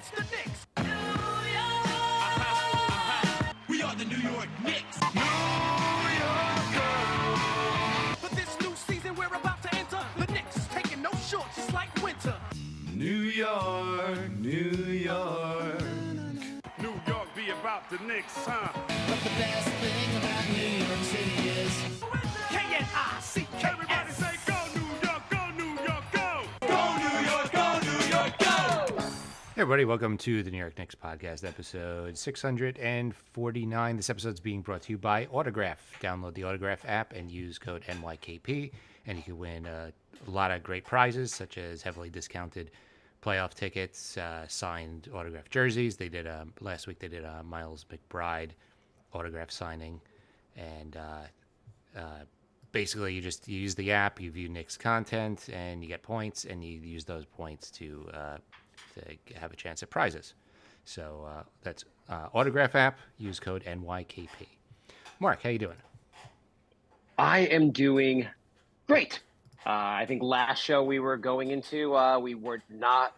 It's the Knicks. We are the New York Knicks. For this new season we're about to enter, the Knicks taking no shorts just like winter. New York, New York. New York be about the Knicks, huh? But the best thing about New York City is K-N-I-C-K-S. Everybody say go New York, go New York, go! Go New York, go New York, go! Hey everybody, welcome to the New York Knicks podcast, episode 649. This episode is being brought to you by Autograph. Download the Autograph app and use code NYKP, and you can win a lot of great prizes, such as heavily discounted playoff tickets, signed autograph jerseys. They did last week. They did a Miles McBride autograph signing, and basically you use the app, you view Knicks content, and you get points, and you use those points to have a chance at prizes. So that's Autograph app. Use code NYKP. Mark, how you doing? I am doing great. I think last show we were going into, we were not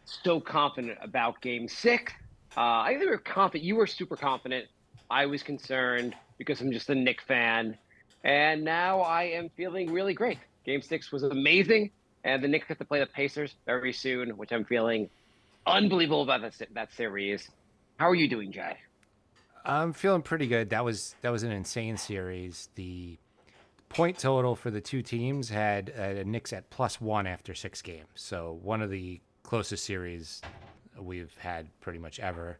so confident about Game 6. I think we were confident. You were super confident. I was concerned because I'm just a Knicks fan. And now I am feeling really great. Game 6 was amazing. And the Knicks get to play the Pacers very soon, which I'm feeling unbelievable about that series. How are you doing, Jay? I'm feeling pretty good. That was an insane series. The point total for the two teams had a Knicks at +1 after 6 games. So one of the closest series we've had pretty much ever.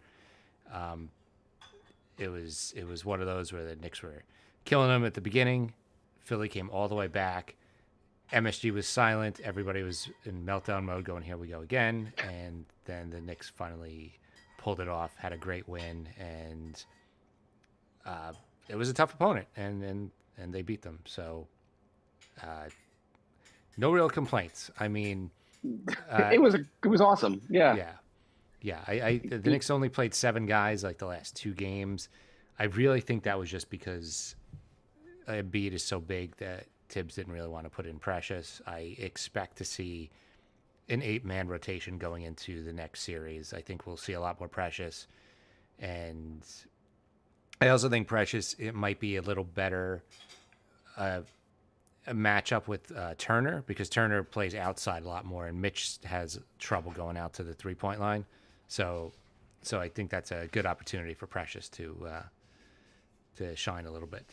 It was one of those where the Knicks were killing them at the beginning. Philly came all the way back. MSG was silent. Everybody was in meltdown mode going, here we go again. And then the Knicks finally pulled it off, had a great win. And it was a tough opponent, and they beat them. So no real complaints. I mean, it was awesome. Yeah. The Knicks only played 7 guys like the last 2 games. I really think that was just because Embiid is so big that Tibbs didn't really want to put in Precious. I expect to see an 8-man rotation going into the next series. I think we'll see a lot more Precious. And I also think Precious, it might be a little better a matchup with Turner, because Turner plays outside a lot more, and Mitch has trouble going out to the 3-point line. So I think that's a good opportunity for Precious to shine a little bit.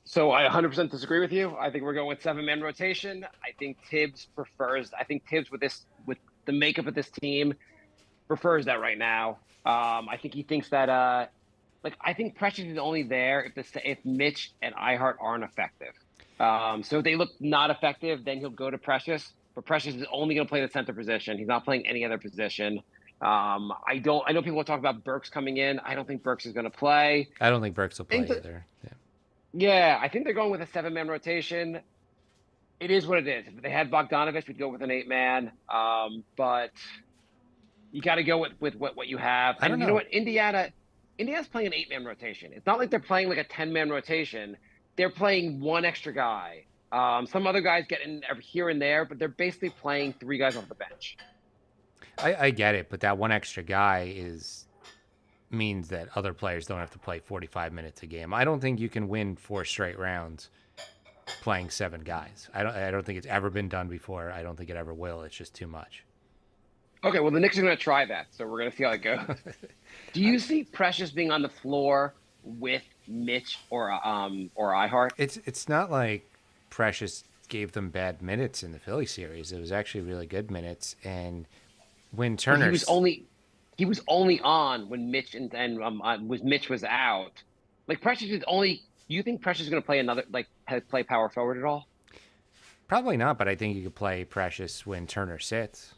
So I 100% disagree with you. I think we're going with 7-man rotation. I think Tibbs with the makeup of this team prefers that right now. I think he thinks that I think Precious is only there if Mitch and Ihart aren't effective. So if they look not effective, then he'll go to Precious. But Precious is only going to play the center position. He's not playing any other position. I know people will talk about Burks coming in. I don't think Burks is going to play. I don't think Burks will play either. Yeah, I think they're going with a 7-man rotation. It is what it is. If they had Bogdanovich, we'd go with an 8-man. But you got to go with what you have. And you know what? Indiana's playing an 8-man rotation. It's not like they're playing like a 10-man rotation. They're playing one extra guy. Some other guys get in here and there, but they're basically playing 3 guys off the bench. I get it, but that one extra guy means that other players don't have to play 45 minutes a game. I don't think you can win 4 straight rounds playing 7 guys. I don't think it's ever been done before. I don't think it ever will. It's just too much. Okay, well, the Knicks are going to try that, so we're going to see how it goes. Do you see Precious being on the floor with Mitch or Ihart? It's not like Precious gave them bad minutes in the Philly series. It was actually really good minutes. And when Turner, he was only on when Mitch Mitch was out. Like Precious is only. You think Precious is going to play play power forward at all? Probably not, but I think you could play Precious when Turner sits.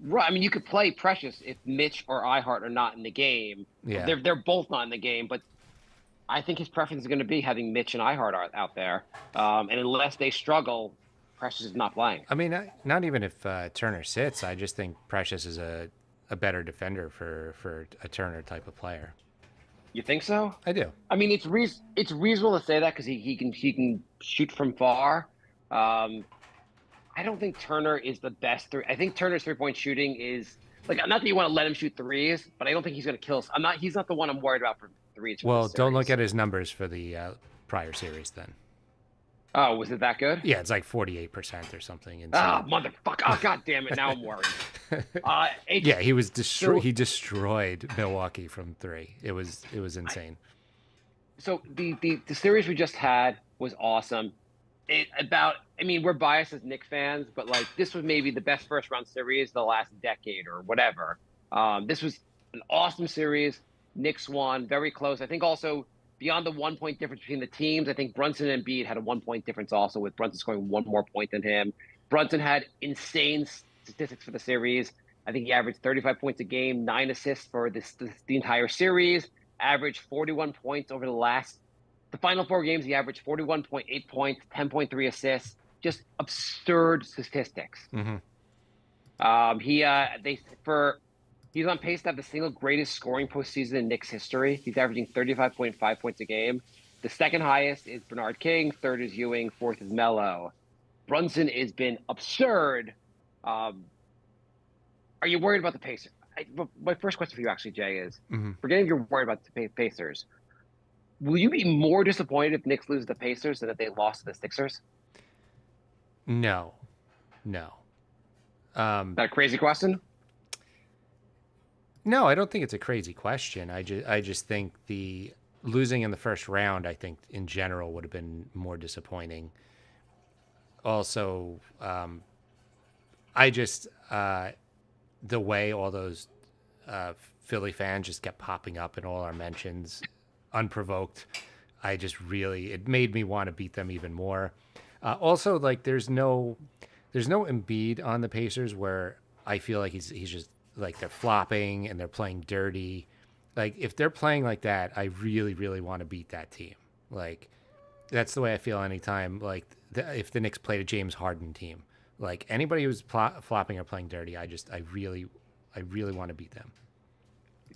Right. I mean, you could play Precious if Mitch or Ihart are not in the game. Yeah. They're both not in the game, but I think his preference is going to be having Mitch and Ihart out there. And unless they struggle, Precious is not playing. I mean, not even if Turner sits. I just think Precious is a better defender for a Turner type of player. You think so? I do. I mean, it's reasonable to say that because he can shoot from far. I don't think Turner is the best. I think Turner's 3-point shooting is Like, not that you want to let him shoot threes, but I don't think he's going to kill us. He's not the one I'm worried about for threes. Well, don't look at his numbers for the prior series then. Oh, was it that good? Yeah, it's like 48% or something. Oh, motherfucker. Oh, God damn it. Now I'm worried. Yeah, he destroyed Milwaukee from 3. It was insane. So the series we just had was awesome. We're biased as Knicks fans, but like this was maybe the best first round series the last decade or whatever. This was an awesome series. Knicks won, very close. I think also beyond the 1 point difference between the teams, I think Brunson and Embiid had a 1 point difference also, with Brunson scoring 1 more point than him. Brunson had insane statistics for the series. I think he averaged 35 points a game, 9 assists for the entire series, averaged 41 points over the final 4 games. He averaged 41.8 points, 10.3 assists, just absurd statistics. Mm-hmm. He's on pace to have the single greatest scoring postseason in Knicks history. He's averaging 35.5 points a game. The second highest is Bernard King. Third is Ewing. Fourth is Melo. Brunson has been absurd. Are you worried about the Pacers? My first question for you, actually, Jay, is forgetting if you're worried about the Pacers, will you be more disappointed if Knicks lose the Pacers than if they lost to the Sixers? No. That a crazy question? No, I don't think it's a crazy question. I just think the losing in the first round, I think in general would have been more disappointing. Also, the way all those Philly fans just kept popping up in all our mentions unprovoked, it made me want to beat them even more. Also, like there's no Embiid on the Pacers where I feel like he's just like they're flopping and they're playing dirty. Like if they're playing like that, I really, really want to beat that team. Like that's the way I feel anytime. Like if the Knicks played a James Harden team, like anybody who's flopping or playing dirty, I really want to beat them.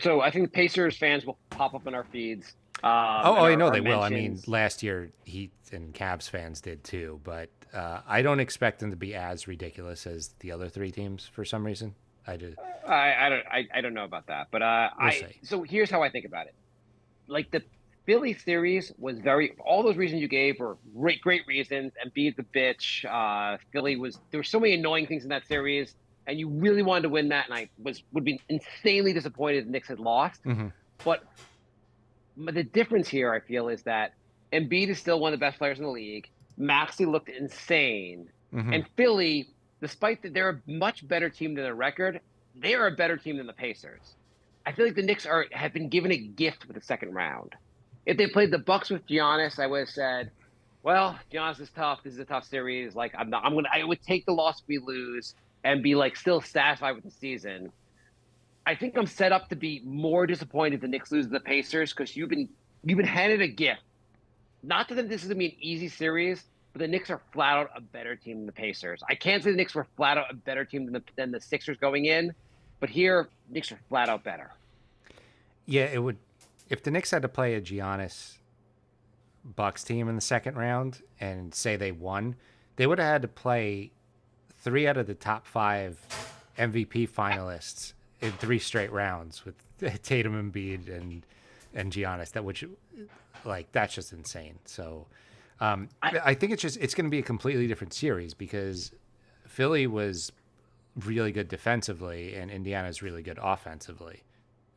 So I think the Pacers fans will pop up in our feeds. I know they will. I mean, last year Heat and Cavs fans did too, but I don't expect them to be as ridiculous as the other 3 teams for some reason. I don't know about that, but we'll see. So here's how I think about it. Like the Philly series was all those reasons you gave were great reasons. Embiid's a bitch. There were so many annoying things in that series, and you really wanted to win that, and I would be insanely disappointed if the Knicks had lost. Mm-hmm. But the difference here, I feel, is that Embiid is still one of the best players in the league. Maxey looked insane, and Philly, despite that they're a much better team than their record, they are a better team than the Pacers. I feel like the Knicks have been given a gift with the second round. If they played the Bucks with Giannis, I would have said, well, Giannis is tough. This is a tough series. Like I would take the loss if we lose and be like still satisfied with the season. I think I'm set up to be more disappointed if the Knicks lose to the Pacers because you've been handed a gift. Not that this is going to be an easy series, but the Knicks are flat out a better team than the Pacers. I can't say the Knicks were flat out a better team than the Sixers going in, but here, Knicks are flat out better. Yeah, it would. If the Knicks had to play a Giannis Bucks team in the second round and say they won, they would have had to play 3 out of the top 5 MVP finalists in 3 straight rounds with Tatum, Embiid, and Giannis. That's just insane. So I think it's going to be a completely different series because Philly was really good defensively and Indiana's really good offensively.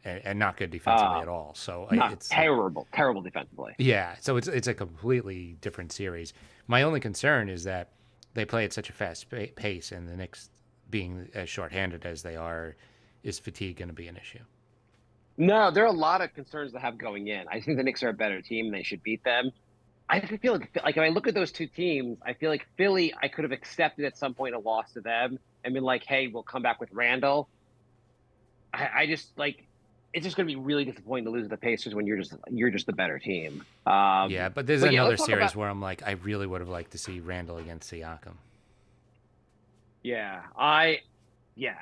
And not good defensively at all. So it's terrible defensively. Yeah, so it's a completely different series. My only concern is that they play at such a fast pace, and the Knicks being as shorthanded as they are, is fatigue going to be an issue? No, there are a lot of concerns to have going in. I think the Knicks are a better team. They should beat them. I feel like if I look at those 2 teams, I feel like Philly, I could have accepted at some point a loss to them and been like, hey, we'll come back with Randall. I just like. It's just going to be really disappointing to lose to the Pacers when you're just the better team. Yeah, but there's another series where I'm like, I really would have liked to see Randall against Siakam. Yeah,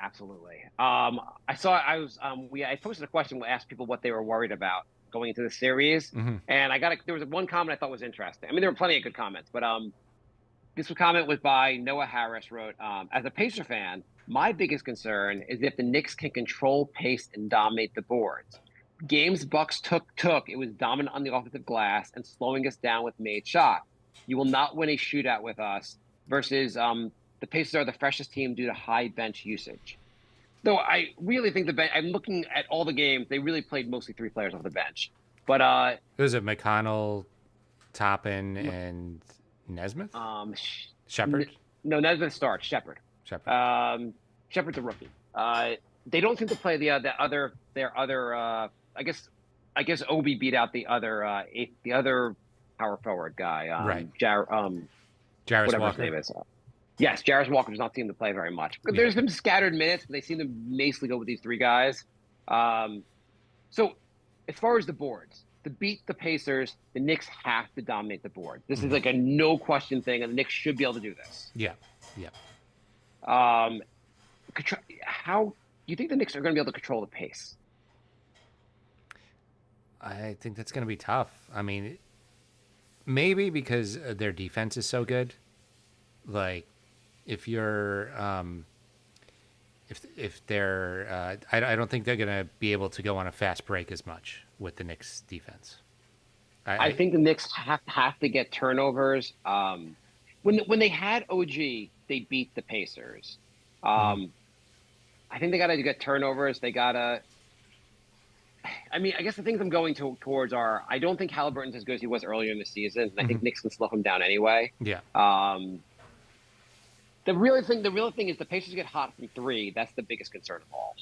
absolutely. I posted a question, asked people what they were worried about going into the series, and there was one comment I thought was interesting. I mean, there were plenty of good comments, but this comment was by Noah Harris. Wrote, as a Pacer fan, My biggest concern is if the Knicks can control pace and dominate the boards. Games Bucks took, it was dominant on the offensive glass and slowing us down with made shots. You will not win a shootout with us versus the Pacers are the freshest team due to high bench usage. Though I really think the bench, I'm looking at all the games, they really played mostly three players off the bench. But Was it McConnell, Toppin, and Nesmith? Shepard? no, Nesmith starts. Shepard. Shepard. Shepard's a rookie. They don't seem to play their other. I guess Obi beat out the other power forward guy. Right. Jarris Walker. His name is. Yes, Jarris Walker does not seem to play very much. But there's been scattered minutes, but they seem to basically go with these three guys. So as far as the boards, to beat the Pacers, the Knicks have to dominate the board. This is like a no question thing, and the Knicks should be able to do this. Yeah. Yeah. How do you think the Knicks are going to be able to control the pace? I think that's going to be tough. I mean, maybe because their defense is so good. Like, if you're, if they're, I don't think they're going to be able to go on a fast break as much with the Knicks defense. I think the Knicks have to get turnovers. When they had OG, they beat the Pacers. I think they got to get turnovers. They got to. I mean, I guess the things I'm going towards are I don't think Halliburton's as good as he was earlier in the season. And I think Knicks can slow him down anyway. Yeah. The real thing is the Pacers get hot from three. That's the biggest concern of all.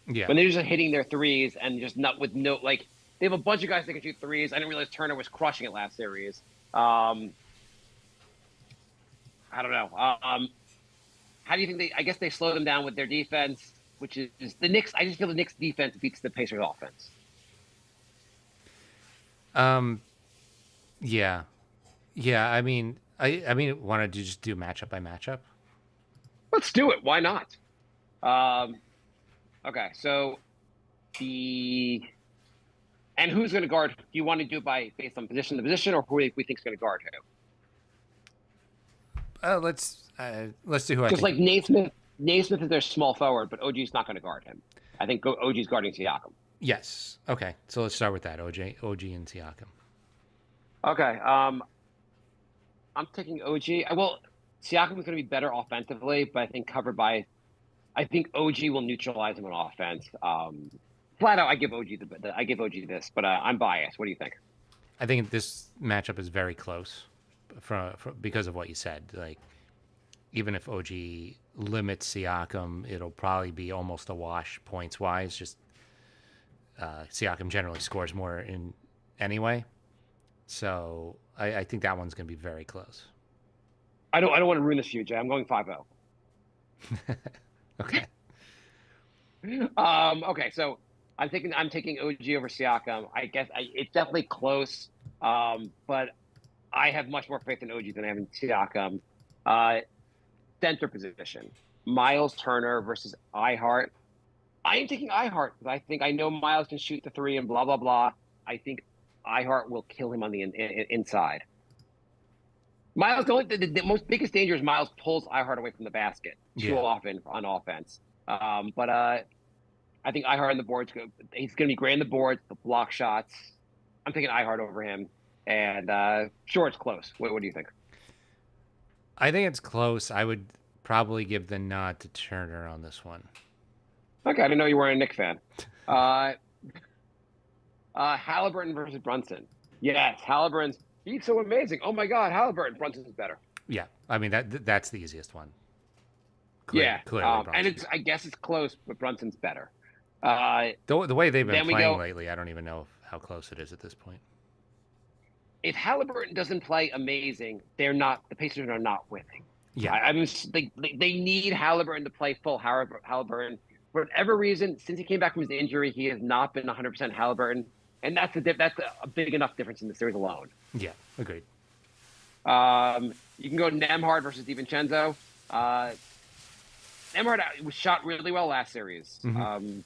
Yeah. When they're just hitting their threes and just not with no like they have a bunch of guys that can shoot threes. I didn't realize Turner was crushing it last series. I don't know. How do you think they? I guess they slow them down with their defense, which is the Knicks. I just feel the Knicks defense beats the Pacers offense. Yeah. I mean, want to just do matchup by matchup? Let's do it. Why not? Okay, so and who's going to guard? Do you want to do it based on position to position, or who we think is going to guard who? Let's do who I Just think. like Naismith is their small forward, but OG's not going to guard him. I think OG's guarding Siakam. Yes. Okay. So let's start with that. OG and Siakam. Okay. I'm taking OG. Well, Siakam is going to be better offensively, but I think I think OG will neutralize him on offense. Flat out, I give OG this, but I'm biased. What do you think? I think this matchup is very close, because of what you said. Like, even if OG limits Siakam, it'll probably be almost a wash points wise. Just Siakam generally scores more in anyway, so I think that one's going to be very close. I don't want to ruin this for you, Jay. I'm going 5-0. Okay. Okay, so I'm taking OG over Siakam. I guess it's definitely close, but I have much more faith in OG than I have in Siakam. Center position: Miles Turner versus Ihart. I am taking Ihart because I know Miles can shoot the three and blah blah blah. I think Ihart will kill him on the inside. Miles, the most biggest danger is Miles pulls Ihart away from the basket too often on offense. But I think Ihart on the boards, he's going to be great on the boards, the block shots. I'm taking Ihart over him, and sure, it's close. What do you think? I think it's close. I would probably give the nod to Turner on this one. Okay, I didn't know you weren't a Knicks fan. Halliburton versus Brunson. Yes, Halliburton's. He's so amazing. Oh my God, Halliburton. Brunson's better. Yeah, I mean that's the easiest one. Clearly Brunson. I guess it's close, but Brunson's better. The way they've been playing go, lately, I don't even know how close it is at this point. If Halliburton doesn't play amazing, the Pacers are not winning. Yeah, I mean, they need Halliburton to play full Halliburton. For whatever reason, since he came back from his injury, he has not been 100% Halliburton, and that's a big enough difference in the series alone. Yeah, agreed. You can go Nembhard versus DiVincenzo. Nembhard was shot really well last series. Mm-hmm.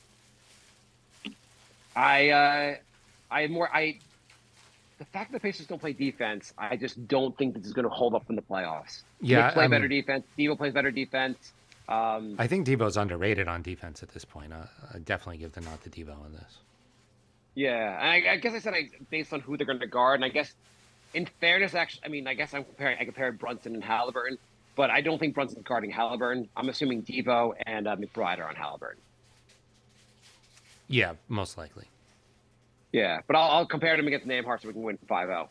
The fact that the Pacers don't play defense, I just don't think this is going to hold up in the playoffs. Yeah, Knicks play better defense. Devo plays better defense. I think Debo's underrated on defense at this point. I definitely give the nod to Debo on this. Yeah, and I guess I said based on who they're going to guard, and I guess in fairness, actually, I mean, I guess I compared Brunson and Halliburton, but I don't think Brunson's guarding Halliburton. I'm assuming Debo and McBride are on Halliburton. Yeah, most likely. Yeah, but I'll compare them against Nembhard so we can win 5-0.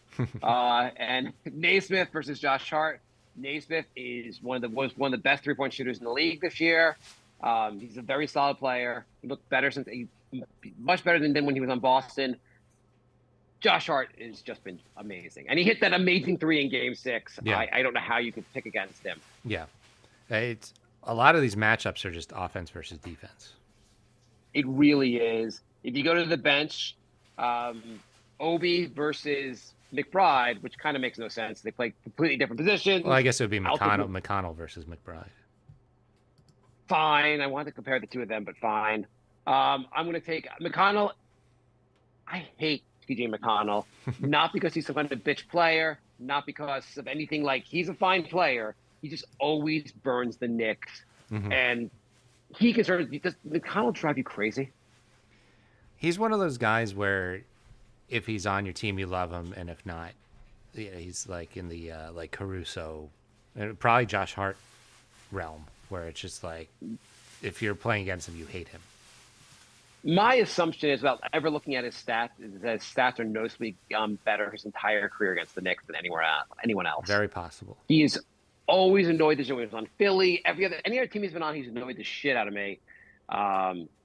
And Naismith versus Josh Hart. Naismith is was one of the best 3-point shooters in the league this year. He's a very solid player. He looked better much better than when he was on Boston. Josh Hart has just been amazing, and he hit that amazing 3 in Game 6. Yeah. I don't know how you could pick against him. Yeah, it's a lot of these matchups are just offense versus defense. It really is. If you go to the bench, Obi versus McBride, which kind of makes no sense. They play completely different positions. Well, I guess it would be McConnell versus McBride. Fine. I wanted to compare the two of them, but fine. I'm going to take McConnell. I hate TJ McConnell, not because he's some kind of bitch player, not because of anything like he's a fine player. He just always burns the Knicks. Mm-hmm. And does McConnell drive you crazy? He's one of those guys where if he's on your team, you love him, and if not, yeah, he's like in the like Caruso, and probably Josh Hart realm, where it's just like if you're playing against him, you hate him. My assumption is, without ever looking at his stats, is that his stats are noticeably better his entire career against the Knicks than anyone else. Very possible. He's always annoyed the shit when he was on Philly. Any other team he's been on, he's annoyed the shit out of me.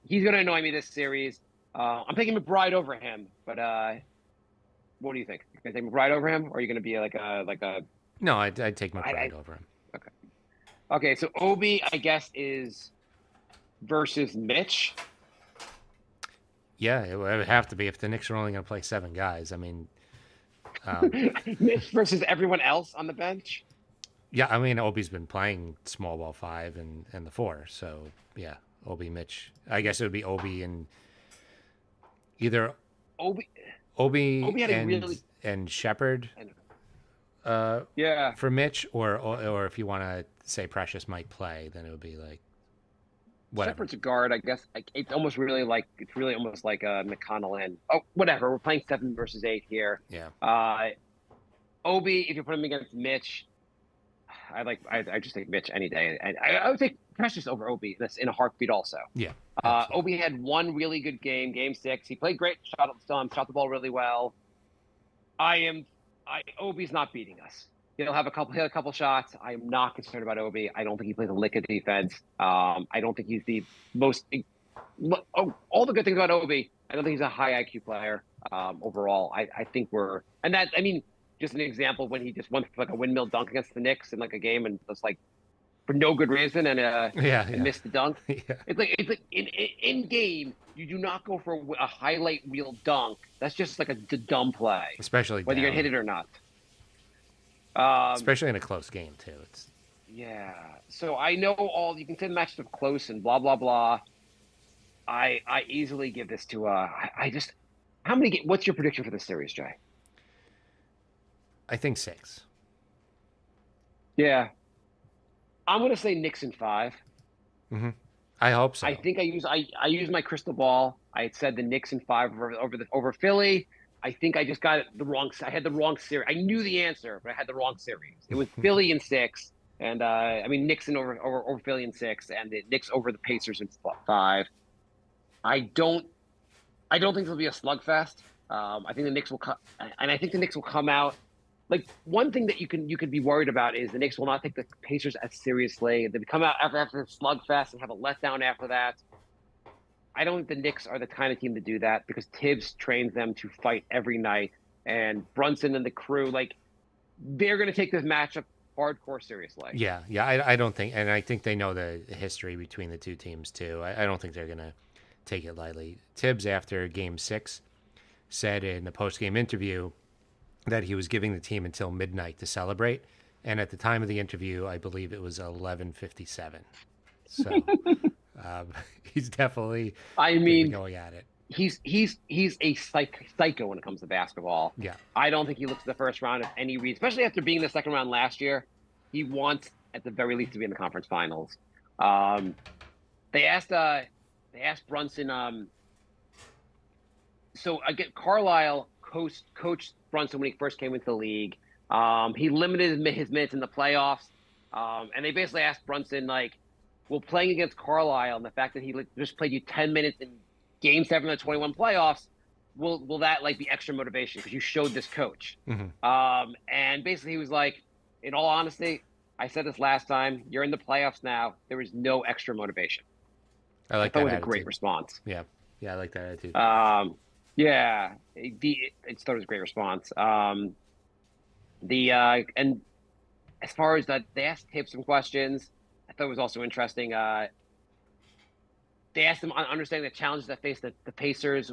He's going to annoy me this series. I'm taking McBride over him, but what do you think? You going to take McBride over him, or are you going to be like a? No, I'd take McBride over him. Okay. So Obi, I guess, is versus Mitch. Yeah, it would have to be if the Knicks are only going to play 7 guys. I mean, Mitch versus everyone else on the bench. yeah, I mean, Obi's been playing small ball 5 and the 4, so yeah, Obi, Mitch. I guess it would be Obi and either Obi had and Shepard. Yeah. For Mitch, or if you want to say Precious might play, then it would be like whatever. Shepard's a guard, I guess. It's almost really like McConnell and whatever. We're playing 7 versus 8 here. Yeah. Obi, if you put him against Mitch, I just take Mitch any day. And I would take Precious over Obi. That's in a heartbeat also. Yeah. Obi had one really good game, Game 6. He played great, shot the ball really well. Obi's not beating us. He'll have a couple shots. I'm not concerned about Obi. I don't think he plays a lick of defense. I don't think he's the most. All the good things about Obi. I don't think he's a high IQ player overall. I think just an example when he just went for like a windmill dunk against the Knicks in like a game and just like for no good reason and missed the dunk. Yeah. It's like in game you do not go for a highlight reel dunk. That's just like a dumb play, Especially whether down. you're hit it or not. Especially in a close game too. Yeah. So I know you can say the matches are close and blah blah blah. I easily give this to what's your prediction for the series, Jay? I think 6. Yeah. I'm gonna say Knicks in 5. Mm-hmm. I hope so. I think I used my crystal ball. I had said the Knicks in 5 over Philly. I think I just got it the wrong. I had the wrong series. I knew the answer, but I had the wrong series. It was Philly in 6, and Knicks in over Philly in 6, and the Knicks over the Pacers in 5. I don't think it'll be a slugfest. I think the Knicks will come out. Like one thing that you could be worried about is the Knicks will not take the Pacers as seriously. They come out after the slugfest and have a letdown after that. I don't think the Knicks are the kind of team to do that because Tibbs trains them to fight every night, and Brunson and the crew, like, they're going to take this matchup hardcore seriously. Yeah. I don't think, and I think they know the history between the two teams too. I don't think they're going to take it lightly. Tibbs, after Game 6, said in the post-game interview that he was giving the team until midnight to celebrate, and at the time of the interview, I believe it was 11:57. So. He's definitely going at it. He's a psycho when it comes to basketball. Yeah. I don't think he looks at the first round of any reason, especially after being in the second round last year. He wants, at the very least, to be in the conference finals. They asked Brunson. So again, Carlisle coached Brunson when he first came into the league. He limited his minutes in the playoffs, and they basically asked Brunson like, "Well, playing against Carlisle and the fact that he just played you 10 minutes in Game 7 of the 21 playoffs, will that like be extra motivation because you showed this coach?" And basically he was like, "In all honesty, I said this last time. You're in the playoffs now. There is no extra motivation." I like That that was attitude. a great response. Yeah, I like that attitude. Yeah, it thought it was a great response. And as far as that, they asked Tibbs some questions. I thought it was also interesting. They asked him on understanding the challenges that face the Pacers.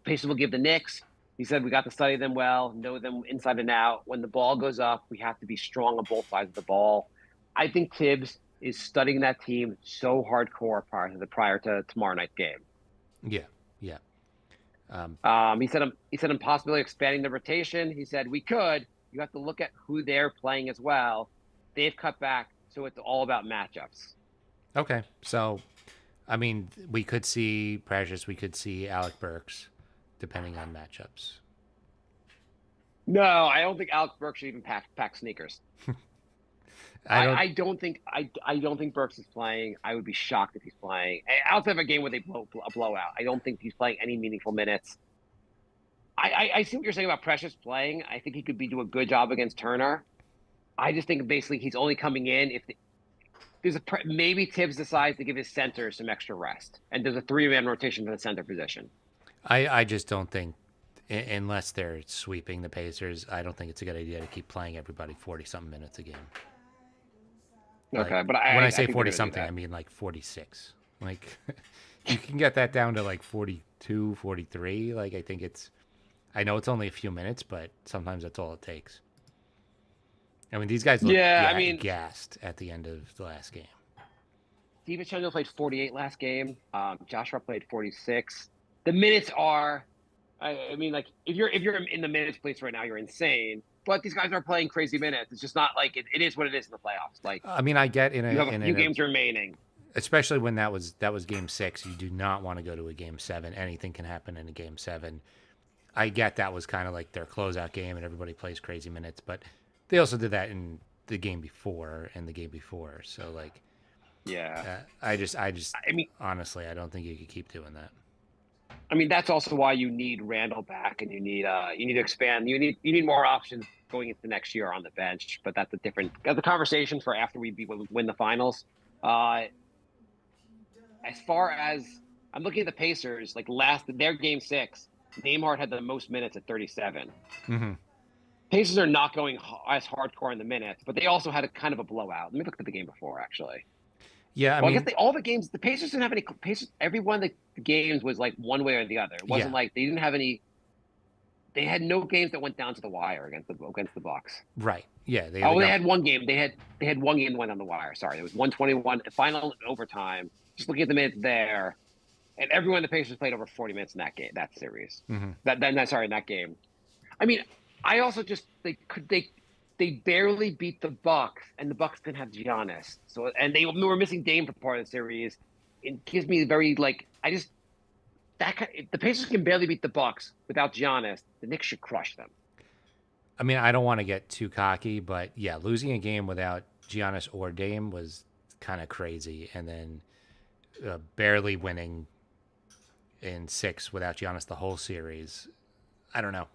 Pacers will give the Knicks. He said, "We got to study them well, know them inside and out. When the ball goes up, we have to be strong on both sides of the ball." I think Tibbs is studying that team so hardcore prior to tomorrow night's game. Yeah. He said possibly expanding the rotation. He said we could. You have to look at who they're playing as well. They've cut back, so it's all about matchups. Okay, so I mean, we could see Precious, we could see Alec Burks, depending on matchups. No, I don't think Alex Burks should even pack sneakers. I don't think Burks is playing. I would be shocked if he's playing. Outside of a game where they blow a blowout, I don't think he's playing any meaningful minutes. I see what you're saying about Precious playing. I think he could do a good job against Turner. I just think basically he's only coming in if maybe Tibbs decides to give his center some extra rest, and there's a 3-man rotation for the center position. I just don't think, unless they're sweeping the Pacers, I don't think it's a good idea to keep playing everybody 40-something minutes a game. Okay, Like, but when I say think 40-something, I mean like 46. Like, you can get that down to like 42, 43. Like, I know it's only a few minutes, but sometimes that's all it takes. I mean, these guys look gassed at the end of the last game. DiVincenzo played 48 last game. Josh Hart played 46. The minutes are, I mean, like if you're in the minutes place right now, you're insane. But these guys are playing crazy minutes. It's just not like it is what it is in the playoffs. Like, I mean, I get you have a few games remaining. Especially when that was game 6. You do not want to go to a game 7. Anything can happen in a game 7. I get that was kind of like their closeout game and everybody plays crazy minutes, but they also did that in the game before and the game before. So like, yeah, I mean, honestly, I don't think you could keep doing that. I mean, that's also why you need Randall back, and you need to expand. You need more options going into next year on the bench. But that's a conversation for after we win the finals. As far as I'm looking at the Pacers, like their game 6, Nembhard had the most minutes at 37. Mm-hmm. Pacers are not going as hardcore in the minutes, but they also had a kind of a blowout. Let me look at the game before, actually. Yeah, I mean, I guess all the games, the Pacers didn't have any. Every one of the games was like one way or the other. It wasn't like they didn't have any. They had no games that went down to the wire against the Bucks. Right. Yeah. They had one game. They had one game that went on the wire. Sorry, it was 121 final overtime. Just looking at the minutes there, and everyone the Pacers played over 40 minutes in that series. Mm-hmm. In that game. I mean, I also just they barely beat the Bucks, and the Bucks didn't have Giannis. So, and they were missing Dame for part of the series. It gives me very if the Pacers can barely beat the Bucks without Giannis, the Knicks should crush them. I mean, I don't want to get too cocky, but yeah, losing a game without Giannis or Dame was kind of crazy, and then barely winning in 6 without Giannis the whole series. I don't know.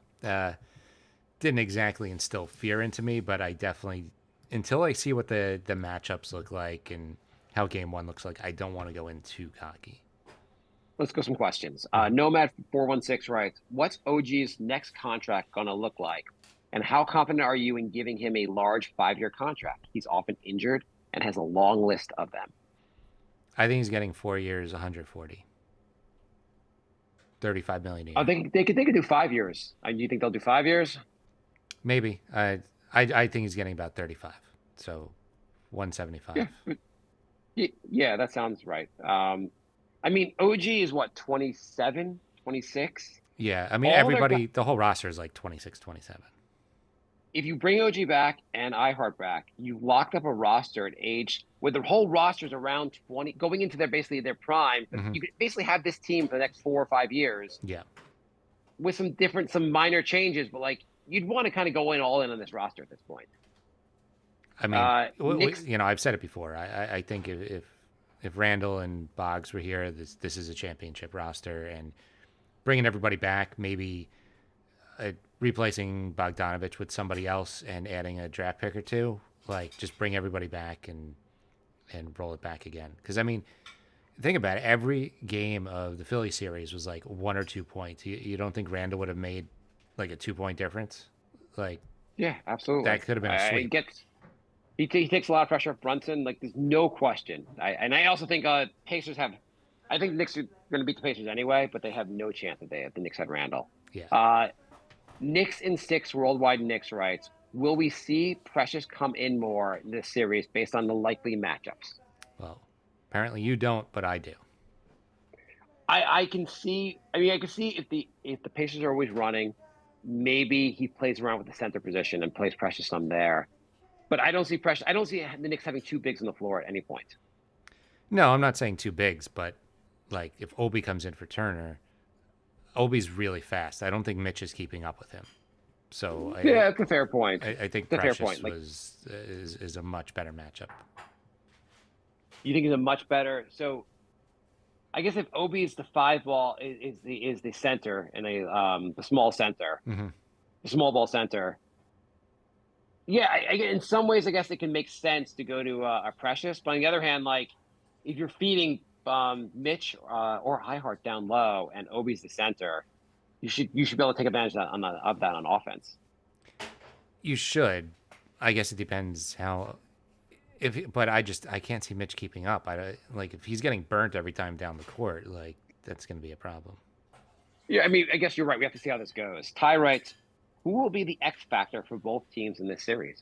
Didn't exactly instill fear into me, but I definitely, until I see what the matchups look like and how game 1 looks like, I don't want to go in too cocky. Let's go some questions. Nomad 416 writes, "What's OG's next contract going to look like? And how confident are you in giving him a large 5-year contract? He's often injured and has a long list of them." I think he's getting 4 years, 140. $35 million a year. I think they could do 5 years. Do you think they'll do 5 years? Maybe. I think he's getting about 35. So 175. Yeah, that sounds right. I mean, OG is what, 27, 26? Yeah, I mean, everybody, the whole roster is like 26, 27. If you bring OG back and iHeart back, you've locked up a roster at age where the whole roster's around 20, going into basically their prime. But you could basically have this team for the next 4 or 5 years Yeah. with some minor changes, but like you'd want to kind of go in all in on this roster at this point. I mean, Knicks, I've said it before. I think if Randall and Boggs were here, this is a championship roster, and bringing everybody back, maybe replacing Bogdanovich with somebody else and adding a draft pick or two, like just bring everybody back and roll it back again. Because I mean, think about it. Every game of the Philly series was like 1 or 2 points. You don't think Randall would have made like a 2-point difference? Like, yeah, absolutely. that could have been a sweep. He takes a lot of pressure off Brunson. Like, there's no question. I also think Pacers have. I think Knicks are going to beat the Pacers anyway, but they have no chance if the Knicks had Randall. Yeah. Knicks in 6 worldwide Knicks writes. Will we see Precious come in more in this series based on the likely matchups? Well, apparently you don't, but I do. I can see. I mean, I can see if the Pacers are always running, maybe he plays around with the center position and plays Precious some there. But I don't see Precious. I don't see the Knicks having 2 bigs on the floor at any point. No, I'm not saying 2 bigs, but like if Obi comes in for Turner, Obi's really fast. I don't think Mitch is keeping up with him. So yeah, that's a fair point. I think that's Precious a fair point. Like, is a much better matchup. You think he's a much better. So, I guess if Obi is the 5 ball is the center and the small center, the small ball center. Yeah, in some ways, I guess it can make sense to go to a Precious. But on the other hand, like if you're feeding Mitch or Highheart down low and Obi's the center, you should be able to take advantage of that on offense. You should. I guess it depends how. But I can't see Mitch keeping up. Like if he's getting burnt every time down the court, like that's going to be a problem. Yeah, I mean, I guess you're right. We have to see how this goes. Ty writes, who will be the X factor for both teams in this series?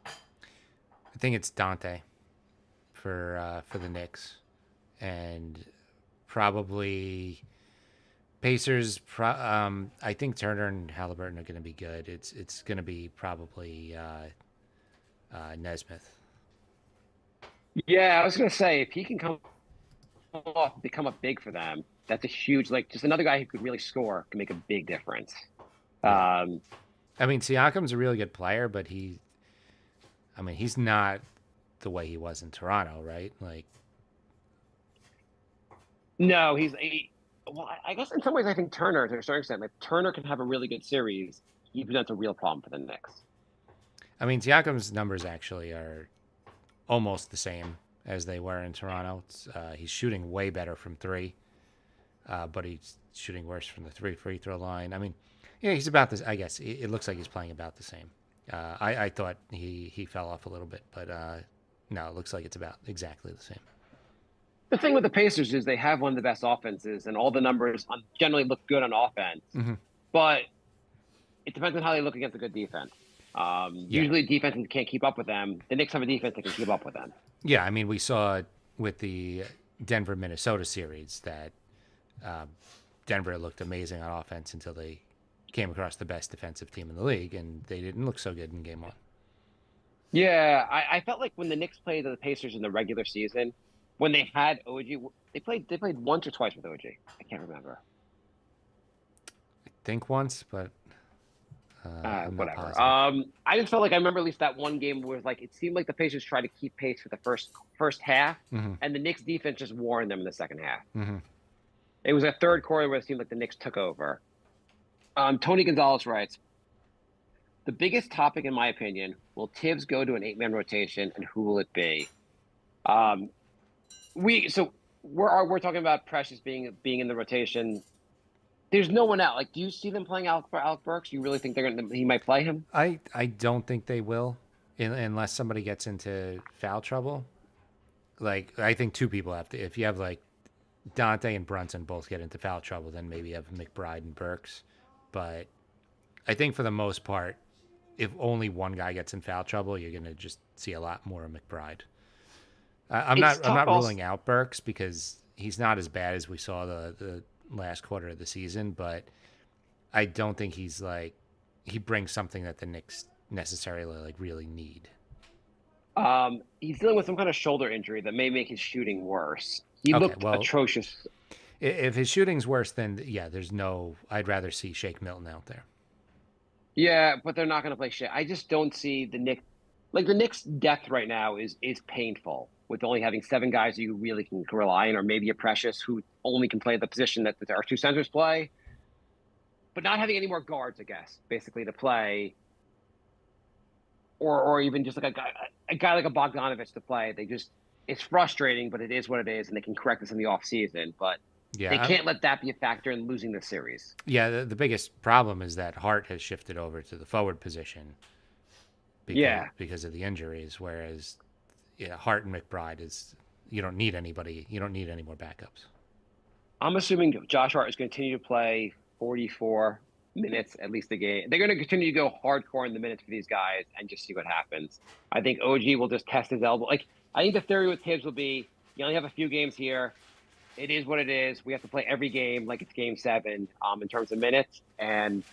I think it's Dante for the Knicks, and probably Pacers. I think Turner and Halliburton are going to be good. It's going to be probably Nesmith. Yeah, I was going to say if he can become up big for them, that's a huge just another guy who could really score can make a big difference. I mean, Siakam's a really good player, but he's not the way he was in Toronto, right? Like, no, well, I guess in some ways I think Turner, to a certain extent, if Turner can have a really good series, he presents a real problem for the Knicks. I mean, Siakam's numbers actually are almost the same as they were in Toronto. He's shooting way better from 3, but he's shooting worse from the 3 free throw line. I mean, yeah, he's about this. I guess it looks like he's playing about the same. I thought he fell off a little bit, but no, it looks like it's about exactly the same. The thing with the Pacers is they have one of the best offenses, and all the numbers generally look good on offense. But it depends on how they look against a good defense. Usually defenses can't keep up with them. The Knicks have a defense that can keep up with them. Yeah, I mean, we saw with the Denver-Minnesota series that Denver looked amazing on offense until they came across the best defensive team in the league, and they didn't look so good in game 1. Yeah, I felt like when the Knicks played the Pacers in the regular season, when they had OG, they played once or twice with OG. I can't remember. I think once, but whatever. I just felt like I remember at least that one game where it seemed like the Pacers tried to keep pace for the first half, and the Knicks defense just warned them in the second half. It was a third quarter where it seemed like the Knicks took over. Tony Gonzalez writes, the biggest topic, in my opinion, will Tibbs go to an 8-man rotation, and who will it be? We're talking about Precious being in the rotation. There's no one out. Like, do you see them playing Alec Burks? You really think he might play him? I don't think they will, unless somebody gets into foul trouble. Like, I think 2 people have to. If you have like Dante and Brunson both get into foul trouble, then maybe you have McBride and Burks. But I think for the most part, if only one guy gets in foul trouble, you're gonna just see a lot more of McBride. I'm not ruling out Burks because he's not as bad as we saw the last quarter of the season, but I don't think he brings something that the Knicks necessarily really need. He's dealing with some kind of shoulder injury that may make his shooting worse. He Okay, looked well, atrocious. if his shooting's worse, then yeah, there's no. I'd rather see Shake Milton out there. Yeah, but they're not going to play shit. I just don't see the Knicks. Like the Knicks' depth right now is painful with only having 7 guys you really can rely on, or maybe a Precious who only can play the position that our 2 centers play, but not having any more guards, I guess, basically to play, or even just like a guy like a Bogdanovich to play. It's frustrating, but it is what it is, and they can correct this in the off season. But they Yeah, can't let that be a factor in losing the series. yeah. The biggest problem is that Hart has shifted over to the forward position Yeah. because of the injuries, whereas Hart and McBride is you don't need anybody. You don't need any more backups. I'm assuming Josh Hart is going to continue to play 44 minutes at least a game. They're going to continue to go hardcore in the minutes for these guys and just see what happens. I think OG will just test his elbow. Like I think the theory with Tibbs will be you only have a few games here. It is what it is. We have to play every game like it's game 7 in terms of minutes, and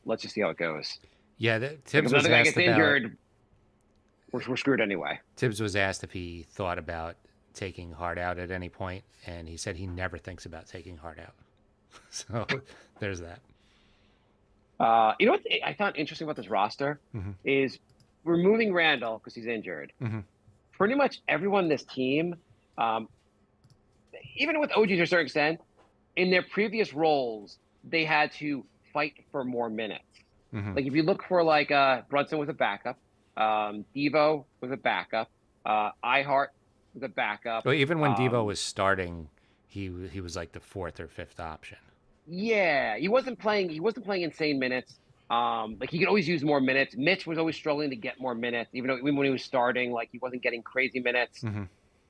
let's just see how it goes. Yeah, If Tibbs was another guy asked gets about. injured, we're screwed anyway. Tibbs was asked if he thought about taking Hart out at any point, and he said he never thinks about taking Hart out. So there's that. You know what I found interesting about this roster is removing Randall because he's injured. Pretty much everyone in this team, even with OG to a certain extent, in their previous roles, they had to fight for more minutes. Like if you look for like Brunson was a backup, Devo was a backup, iHeart was a backup. Well, even when Devo was starting, he was like the 4th or 5th option. Yeah, he wasn't playing insane minutes. Like he could always use more minutes. Mitch was always struggling to get more minutes, even when he was starting, like he wasn't getting crazy minutes.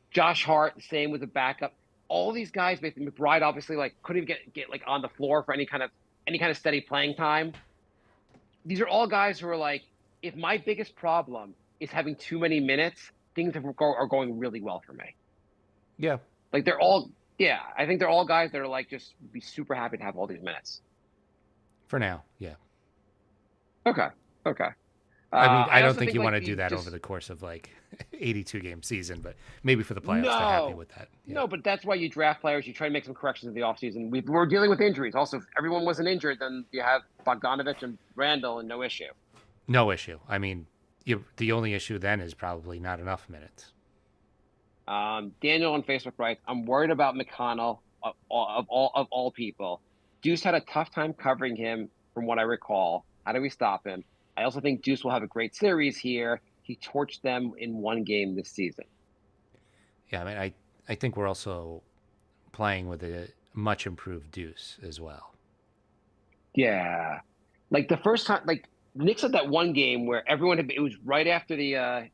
Josh Hart, the same with a backup. All these guys, basically McBride, obviously, like couldn't even get like on the floor for any kind of steady playing time. These are all guys who are like, if my biggest problem is having too many minutes, things are going really well for me. Yeah. Like they're all, yeah, I think they're all guys that are like just be super happy to have all these minutes. For now, yeah. Okay. I mean, I don't also think you want to like, do that just- over the course of like 82 game season, but maybe for the playoffs, they're happy with that. Yeah. No, but that's why you draft players. You try to make some corrections in the offseason. We're dealing with injuries. Also, if everyone wasn't injured, then you have Bogdanovich and Randall and no issue. No issue. I mean, the only issue then is probably not enough minutes. Daniel on Facebook writes, I'm worried about McConnell of all people. Deuce had a tough time covering him from what I recall. How do we stop him? I also think Deuce will have a great series here. He torched them in one game this season. Yeah, I mean, I think we're also playing with a much improved Deuce as well. Yeah. Like the first time, like Knicks had that one game where it was right after the RJ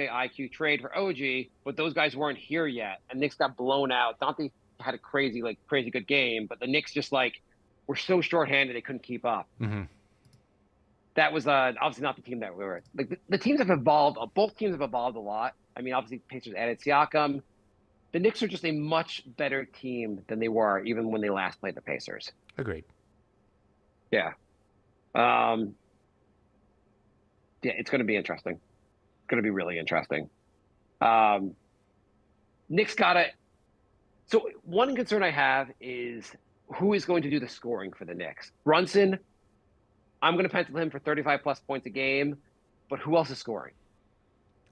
IQ trade for OG, but those guys weren't here yet. And Knicks got blown out. Dante had a crazy good game, but the Knicks just like were so shorthanded they couldn't keep up. That was obviously not the team that we were. Like the teams have evolved. Both teams have evolved a lot. I mean, obviously Pacers added Siakam. The Knicks are just a much better team than they were even when they last played the Pacers. Agreed. Yeah. Yeah, it's going to be interesting. It's going to be really interesting. Knicks got it. So one concern I have is who is going to do the scoring for the Knicks? Brunson, I'm going to pencil him for 35 plus points a game, but who else is scoring?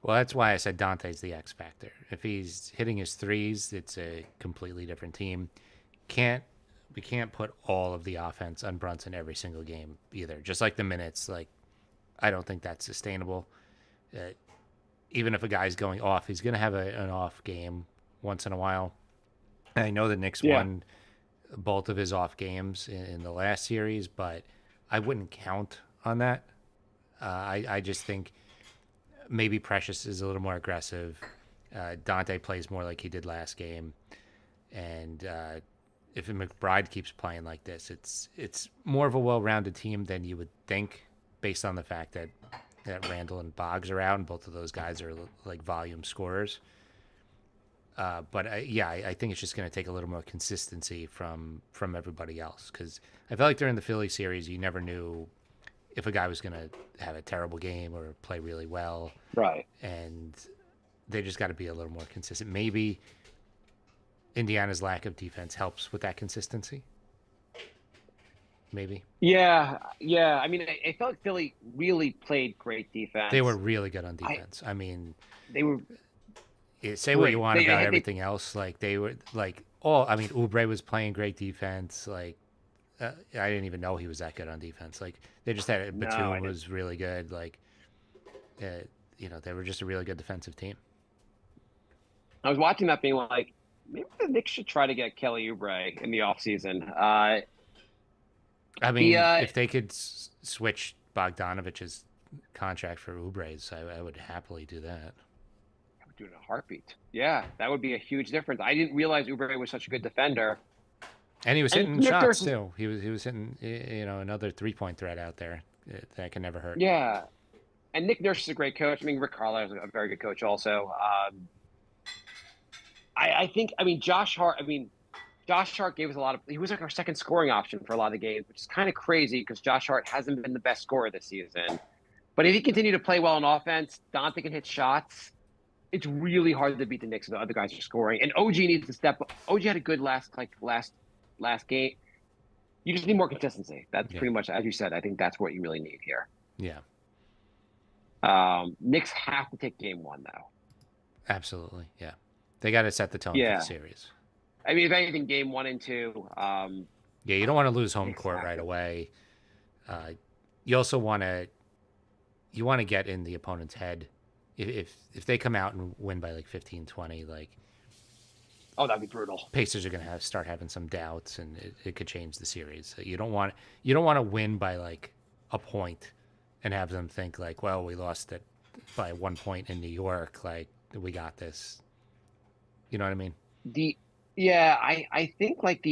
Well, that's why I said Dante's the X factor. If he's hitting his threes, it's a completely different team. We can't put all of the offense on Brunson every single game either. Just like the minutes, like I don't think that's sustainable. Even if a guy's going off, he's going to have an off game once in a while. And I know the Knicks won both of his off games in the last series, but I wouldn't count on that. I just think maybe Precious is a little more aggressive. Dante plays more like he did last game. And if McBride keeps playing like this, it's more of a well-rounded team than you would think based on the fact that Randall and Boggs are out, and both of those guys are like volume scorers. But I think it's just going to take a little more consistency from everybody else, because I felt like during the Philly series, you never knew if a guy was going to have a terrible game or play really well, Right. and they just got to be a little more consistent. Maybe Indiana's lack of defense helps with that consistency. Maybe. Yeah. I mean, I felt like Philly really played great defense. They were really good on defense. I mean, They were. say what you Great. want They- about they- everything else. Like they were like Oubre was playing great defense. Like I didn't even know he was that good on defense. Like they just had I Batum didn't. was really good. Like they were just a really good defensive team. I was watching that being like, maybe the Knicks should try to get Kelly Oubre in the offseason. I mean, The, if they could switch Bogdanovich's contract for Oubre's, I would happily do that. I would do it in a heartbeat. Yeah, that would be a huge difference. I didn't realize Oubre was such a good defender. And he was And hitting Nick shots Nurse is- too. He was hitting another 3-point threat out there that can never hurt. Yeah. And Nick Nurse is a great coach. I mean, Rick Carlisle is a very good coach also. I think, Josh Hart gave us a lot of, he was like our second scoring option for a lot of the games, which is kind of crazy because Josh Hart hasn't been the best scorer this season. But if he continued to play well on offense, Dante can hit shots. It's really hard to beat the Knicks if the other guys are scoring. And OG needs to step up. OG had a good last game. You just need more consistency. That's pretty much, as you said, I think that's what you really need here. Yeah, Knicks have to take game one, though. absolutely. Yeah, they got to set the tone for Yeah. the series. I mean, if anything, game 1 and 2. Yeah, you don't want to lose home court right away. You also want to get in the opponent's head. If they come out and win by like 15, 20, like That'd be brutal. Pacers are going to start having some doubts, and it could change the series. So you don't want to win by like a point and have them think like, well, we lost it by 1 point in New York, like we got this. You know what I mean? I think like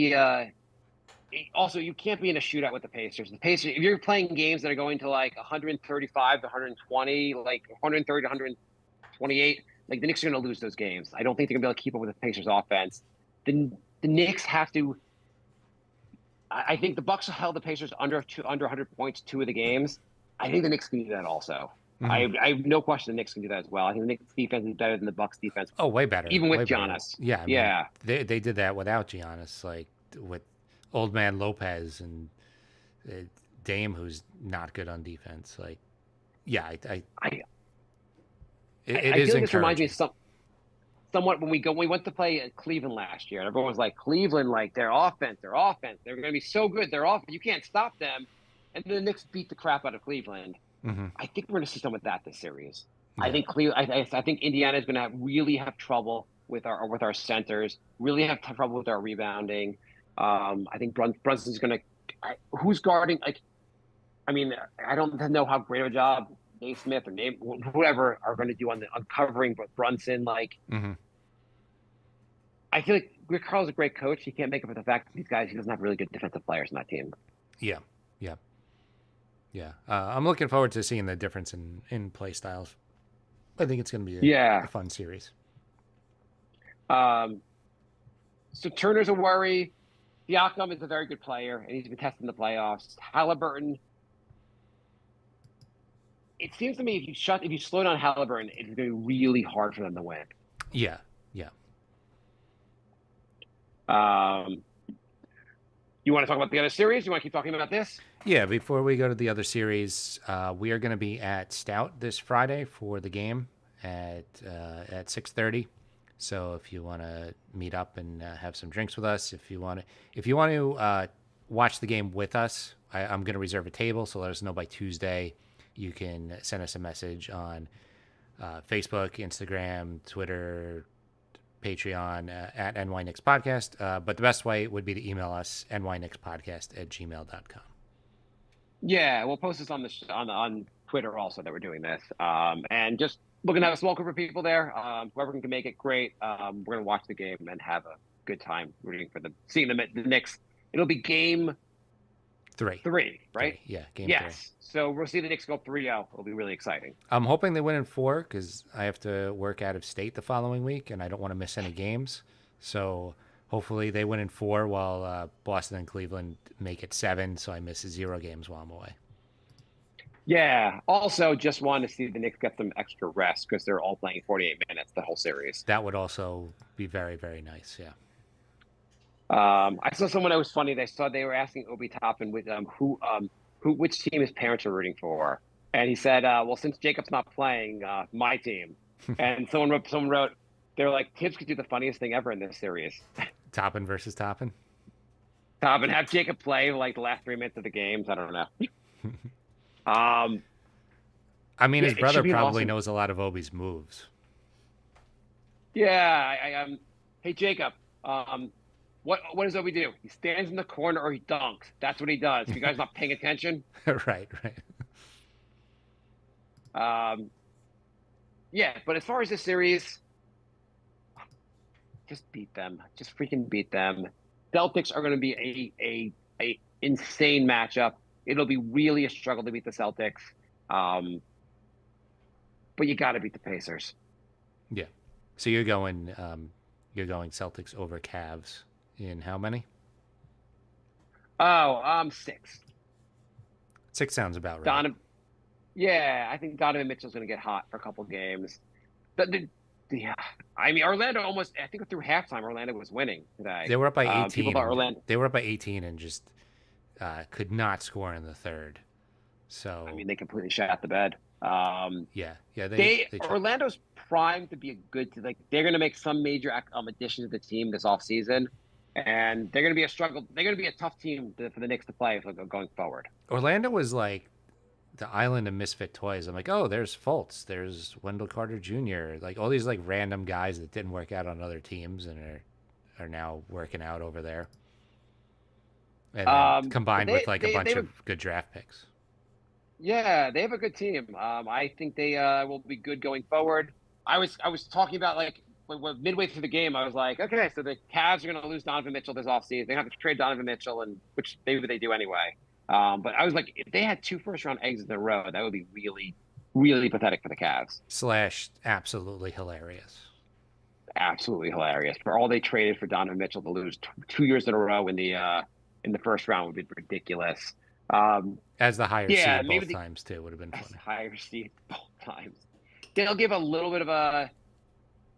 also you can't be in a shootout with the Pacers. The Pacers, if you're playing games that are going to like 135 to 120, like 130 to 128, like the Knicks are going to lose those games. I don't think they're going to be able to keep up with the Pacers offense. The Knicks have to. I think the Bucks held the Pacers under 100 points 2 of the games. I think the Knicks can do that also. Mhm. I have no question the Knicks can do that as well. I think the Knicks defense is better than the Bucks defense. Oh, way better. Even with way better. Giannis. Yeah. I mean, Yeah. They did that without Giannis, like with old man Lopez and Dame, who's not good on defense. Like, yeah, it I is feel like this reminds me encouraging. of somewhat when we went to play at Cleveland last year, and everyone was like, Cleveland, like their offense, they're going to be so good, their offense, you can't stop them. And then the Knicks beat the crap out of Cleveland. Mm-hmm. I think we're going to see some of that this series. Yeah. I think I think Indiana is going to really have trouble with our centers, really have trouble with our rebounding. I think Brunson's going to. Who's guarding? Like, I mean, I don't know how great of a job Dave Smith or whoever are going to do on uncovering Brunson. Like, Mm-hmm. I feel like Rick Carl's a great coach. He can't make up for the fact that these guys, he doesn't have really good defensive players in that team. Yeah. I'm looking forward to seeing the difference in play styles. I think it's going to be a fun series. So Turner's a worry. Siakam is a very good player, and he's been tested in the playoffs. Halliburton. It seems to me if you slow down Halliburton, it's going to be really hard for them to win. Yeah. You want to talk about the other series? You want to keep talking about this? Yeah, before we go to the other series, we are going to be at Stout this Friday for the game at 6:30. So if you want to meet up and have some drinks with us, if you want to watch the game with us, I'm going to reserve a table. So let us know by Tuesday. You can send us a message on Facebook, Instagram, Twitter, Patreon at NY Knicks Podcast. But the best way would be to email us nyknickspodcast@gmail.com. Yeah, we'll post this on Twitter also that we're doing this. And just looking to have a small group of people there. Whoever can make it, great. We're going to watch the game and have a good time rooting for seeing the Knicks. It'll be game 3, right? Yeah, game 3. Yes. So we'll see the Knicks go up 3-0. It'll be really exciting. I'm hoping they win in 4 because I have to work out of state the following week and I don't want to miss any games. So hopefully they win in 4 while Boston and Cleveland make it 7. So I miss 0 games while I'm away. Yeah. Also, just want to see the Knicks get some extra rest because they're all playing 48 minutes the whole series. That would also be very, very nice. Yeah. I saw someone that was funny. They were asking Obi Toppin with which team his parents are rooting for, and he said, "Well, since Jacob's not playing, my team." And someone wrote, they're like, "Tibbs could do the funniest thing ever in this series." Toppin versus Toppin. Toppin have Jacob play like the last 3 minutes of the games. I don't know. Um, I mean, Yeah, his it brother should be an probably awesome- knows a lot of Obi's moves. yeah. Hey Jacob. What does Obi do? He stands in the corner or he dunks. That's what he does. If you guys not paying attention. Right, right. Yeah, but as far as this series, just beat them. Just freaking beat them. Celtics are going to be a insane matchup. It'll be really a struggle to beat the Celtics. But you got to beat the Pacers. Yeah. So you're going Celtics over Cavs in how many? Oh, 6. 6 sounds about right. Yeah, I think Donovan Mitchell's going to get hot for a couple games. Yeah, I mean, Orlando almost. I think through halftime, Orlando was winning today. They were up by 18. People thought Orlando. They were up by 18 and just could not score in the third. So I mean, they completely shot the bed. yeah, they tried. Orlando's primed to be a good. Like they're going to make some major addition to the team this offseason, and they're going to be a struggle. They're going to be a tough team for the Knicks to play going forward. Orlando was like the island of misfit toys. I'm like, oh, there's Fultz, there's Wendell Carter Jr., like all these like random guys that didn't work out on other teams and are now working out over there. And then combined with like a bunch of good draft picks. Yeah, they have a good team. I think they will be good going forward. I was talking about like midway through the game. I was like, okay, so the Cavs are going to lose Donovan Mitchell this offseason. They have to trade Donovan Mitchell, and which maybe they do anyway. But I was like, if they had 2 first-round exits in a row, that would be really, really pathetic for the Cavs. / absolutely hilarious. Absolutely hilarious. For all they traded for Donovan Mitchell to lose 2 years in a row in the first round would be ridiculous. As the higher yeah, seed maybe both times too would have been funny. higher seed both times. They'll give a little bit of a.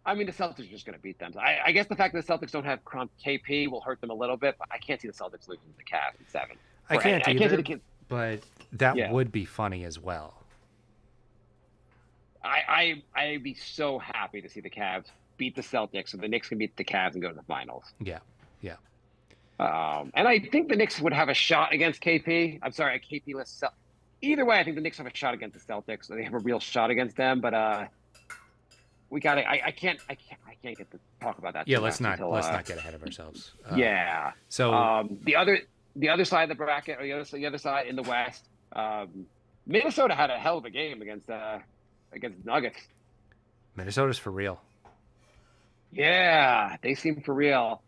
I mean, the Celtics are just going to beat them. I guess the fact that the Celtics don't have KP will hurt them a little bit, but I can't see the Celtics losing to the Cavs in 7. I can't either, see but that Yeah. would be funny as well. I'd be so happy to see the Cavs beat the Celtics, so the Knicks can beat the Cavs and go to the finals. Yeah, yeah. And I think the Knicks would have a shot against KP. I'm sorry, a KP-less. Either way, I think the Knicks have a shot against the Celtics. They have a real shot against them, but we got to. I can't get to talk about that. Yeah, too let's much not until, get ahead of ourselves. Yeah. So the other side of the bracket, or the other side in the West, Minnesota had a hell of a game against Nuggets. Minnesota's for real. Yeah, they seem for real.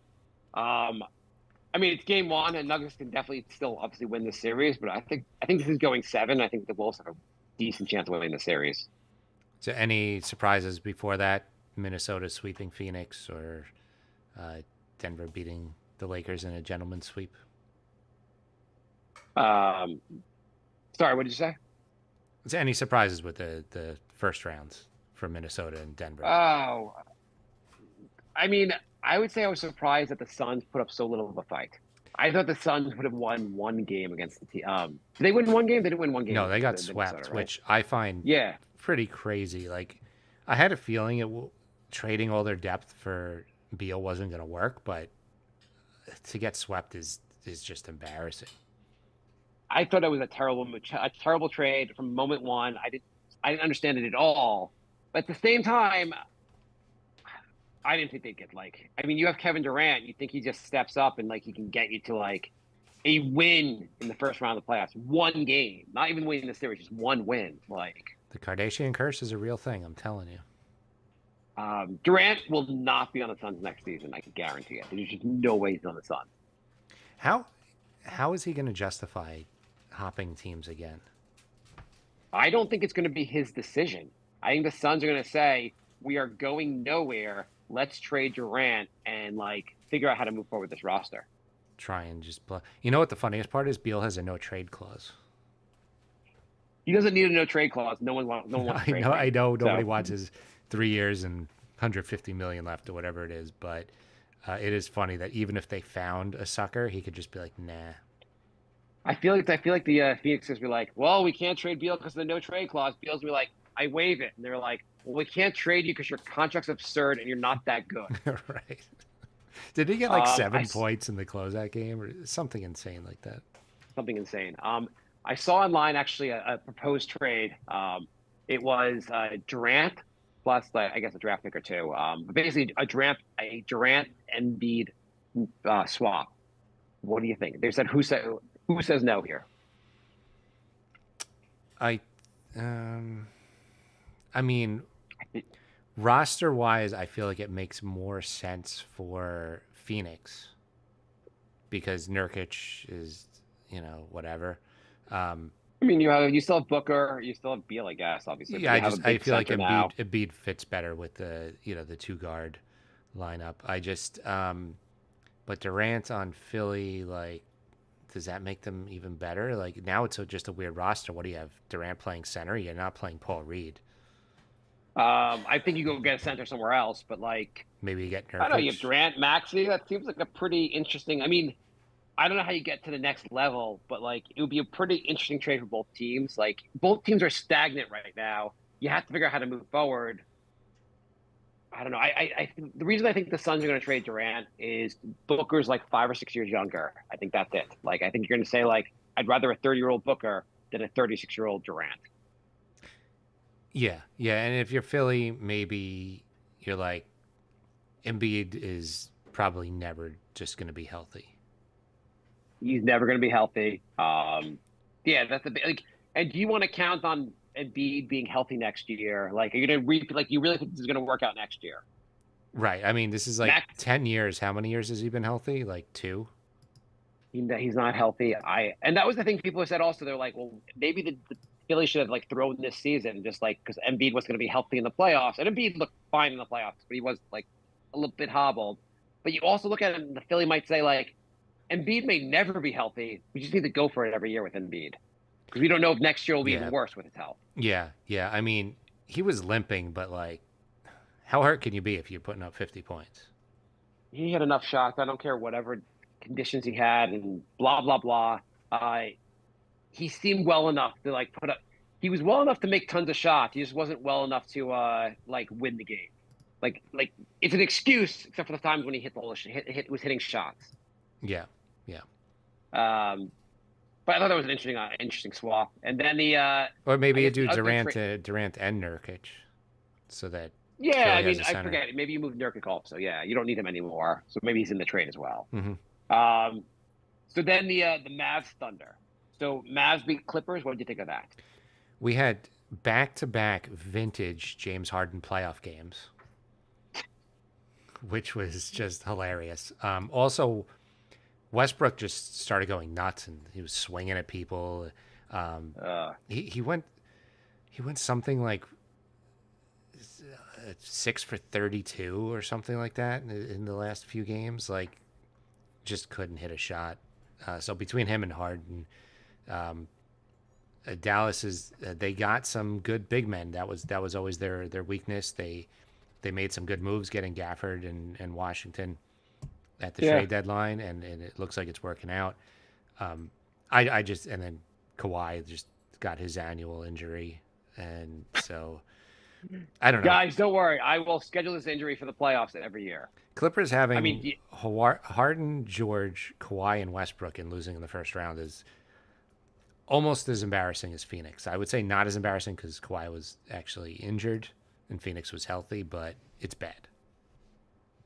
I mean, it's game 1, and Nuggets can definitely still obviously win this series, but I think this is going 7. I think the Wolves have a decent chance of winning the series. So any surprises before that? Minnesota sweeping Phoenix or Denver beating the Lakers in a gentleman's sweep? Sorry, what did you say? Is there any surprises with the first rounds for Minnesota and Denver? Oh, I mean, I would say I was surprised that the Suns put up so little of a fight. I thought the Suns would have won one game against the team. Did they win one game? They didn't win one game. No, they got against swept, Minnesota, right? which I find pretty crazy. Like, I had a feeling trading all their depth for Beal wasn't going to work, but to get swept is just embarrassing. I thought it was a terrible trade from moment one. I didn't understand it at all. But at the same time, I didn't think they'd get I mean, you have Kevin Durant. You think he just steps up and he can get you to a win in the first round of the playoffs. One game, not even winning the series, just one win. The Kardashian curse is a real thing. I'm telling you. Durant will not be on the Suns next season. I can guarantee it. There's just no way he's on the Suns. How is he going to justify hopping teams again? I don't think it's going to be his decision. I think the Suns are going to say, we are going nowhere. Let's trade Durant and figure out how to move forward this roster. Try and just play. You know what the funniest part is? Beal has a no trade clause. He doesn't need a no trade clause. No one wants. No one wants to trade him. I know. Nobody So, wants his 3 years and 150 million left or whatever it is, but it is funny that even if they found a sucker, he could just be like, nah. I feel like the Phoenixers were like, well, we can't trade Beal because of the no trade clause. Beal's be like, I waive it, and they're like, well, we can't trade you because your contract's absurd and you're not that good. Right. Did he get like 7 I- points in the closeout game or something insane like that? Something insane. I saw online actually a proposed trade. It was Durant plus I guess a draft pick or two. But basically a Durant Embiid swap. What do you think? They said who says no here? I mean, roster wise, I feel like it makes more sense for Phoenix because Nurkic is, whatever. I mean, you still have Booker, you still have Beal, I guess. Obviously, Yeah, but I feel like now. Embiid fits better with the two guard lineup. But Durant on Philly, like, does that make them even better? Like now it's just a weird roster. What do you have? Durant playing center? You're not playing Paul Reed. I think you go get a center somewhere else, but like Maybe you get Nurkic. I don't know, you have Durant, Maxey. That seems like a pretty interesting. I mean, I don't know how you get to the next level, but like it would be a pretty interesting trade for both teams. Like both teams are stagnant right now. You have to figure out how to move forward. I don't know. The reason I think the Suns are going to trade Durant is Booker's like 5 or 6 years younger. I think that's it. Like I think you're going to say like I'd rather a 30-year-old Booker than a 36-year-old Durant. Yeah, and if you're Philly, maybe you're like Embiid is probably never just going to be healthy. He's never going to be healthy. Yeah, that's a big like. And do you want to count on Embiid being healthy next year? Like, are you going to like you really think this is going to work out next year? Right. I mean, this is like 10 years. How many years has he been healthy? Like 2? He's not healthy. And that was the thing people said also. They're like, well, maybe the Philly should have like thrown this season just like because Embiid was going to be healthy in the playoffs, and Embiid looked fine in the playoffs, but he was like a little bit hobbled. But you also look at him, the Philly might say like, Embiid may never be healthy. We just need to go for it every year with Embiid because we don't know if next year will be even worse with his health. Yeah. I mean, he was limping, but like, how hurt can you be if you're putting up 50 points? He had enough shots. I don't care whatever conditions he had and blah blah blah. He seemed well enough to like put up. He was well enough to make tons of shots. He just wasn't well enough to like win the game. Like it's an excuse except for the times when he was hitting shots. Yeah. But I thought that was an interesting swap. And then or maybe you do Durant and Nurkic, so that yeah. Philly I mean, has a I center. forget. Maybe you move Nurkic also. Yeah, you don't need him anymore. So maybe he's in the trade as well. Mm-hmm. So then the Mavs Thunder. So Mavs beat Clippers. What did you think of that? We had back-to-back vintage James Harden playoff games, which was just hilarious. Also, Westbrook just started going nuts and he was swinging at people. He went something like 6 for 32 or something like that in the last few games. Like, just couldn't hit a shot. So between him and Harden, Dallas they got some good big men. That was always their weakness. They made some good moves getting Gafford and Washington at the trade deadline, and it looks like it's working out. And then Kawhi just got his annual injury, and so I don't know. Guys, don't worry. I will schedule this injury for the playoffs every year. Clippers having Harden, George, Kawhi, and Westbrook and losing in the first round is almost as embarrassing as Phoenix. I would say not as embarrassing because Kawhi was actually injured and Phoenix was healthy, but it's bad.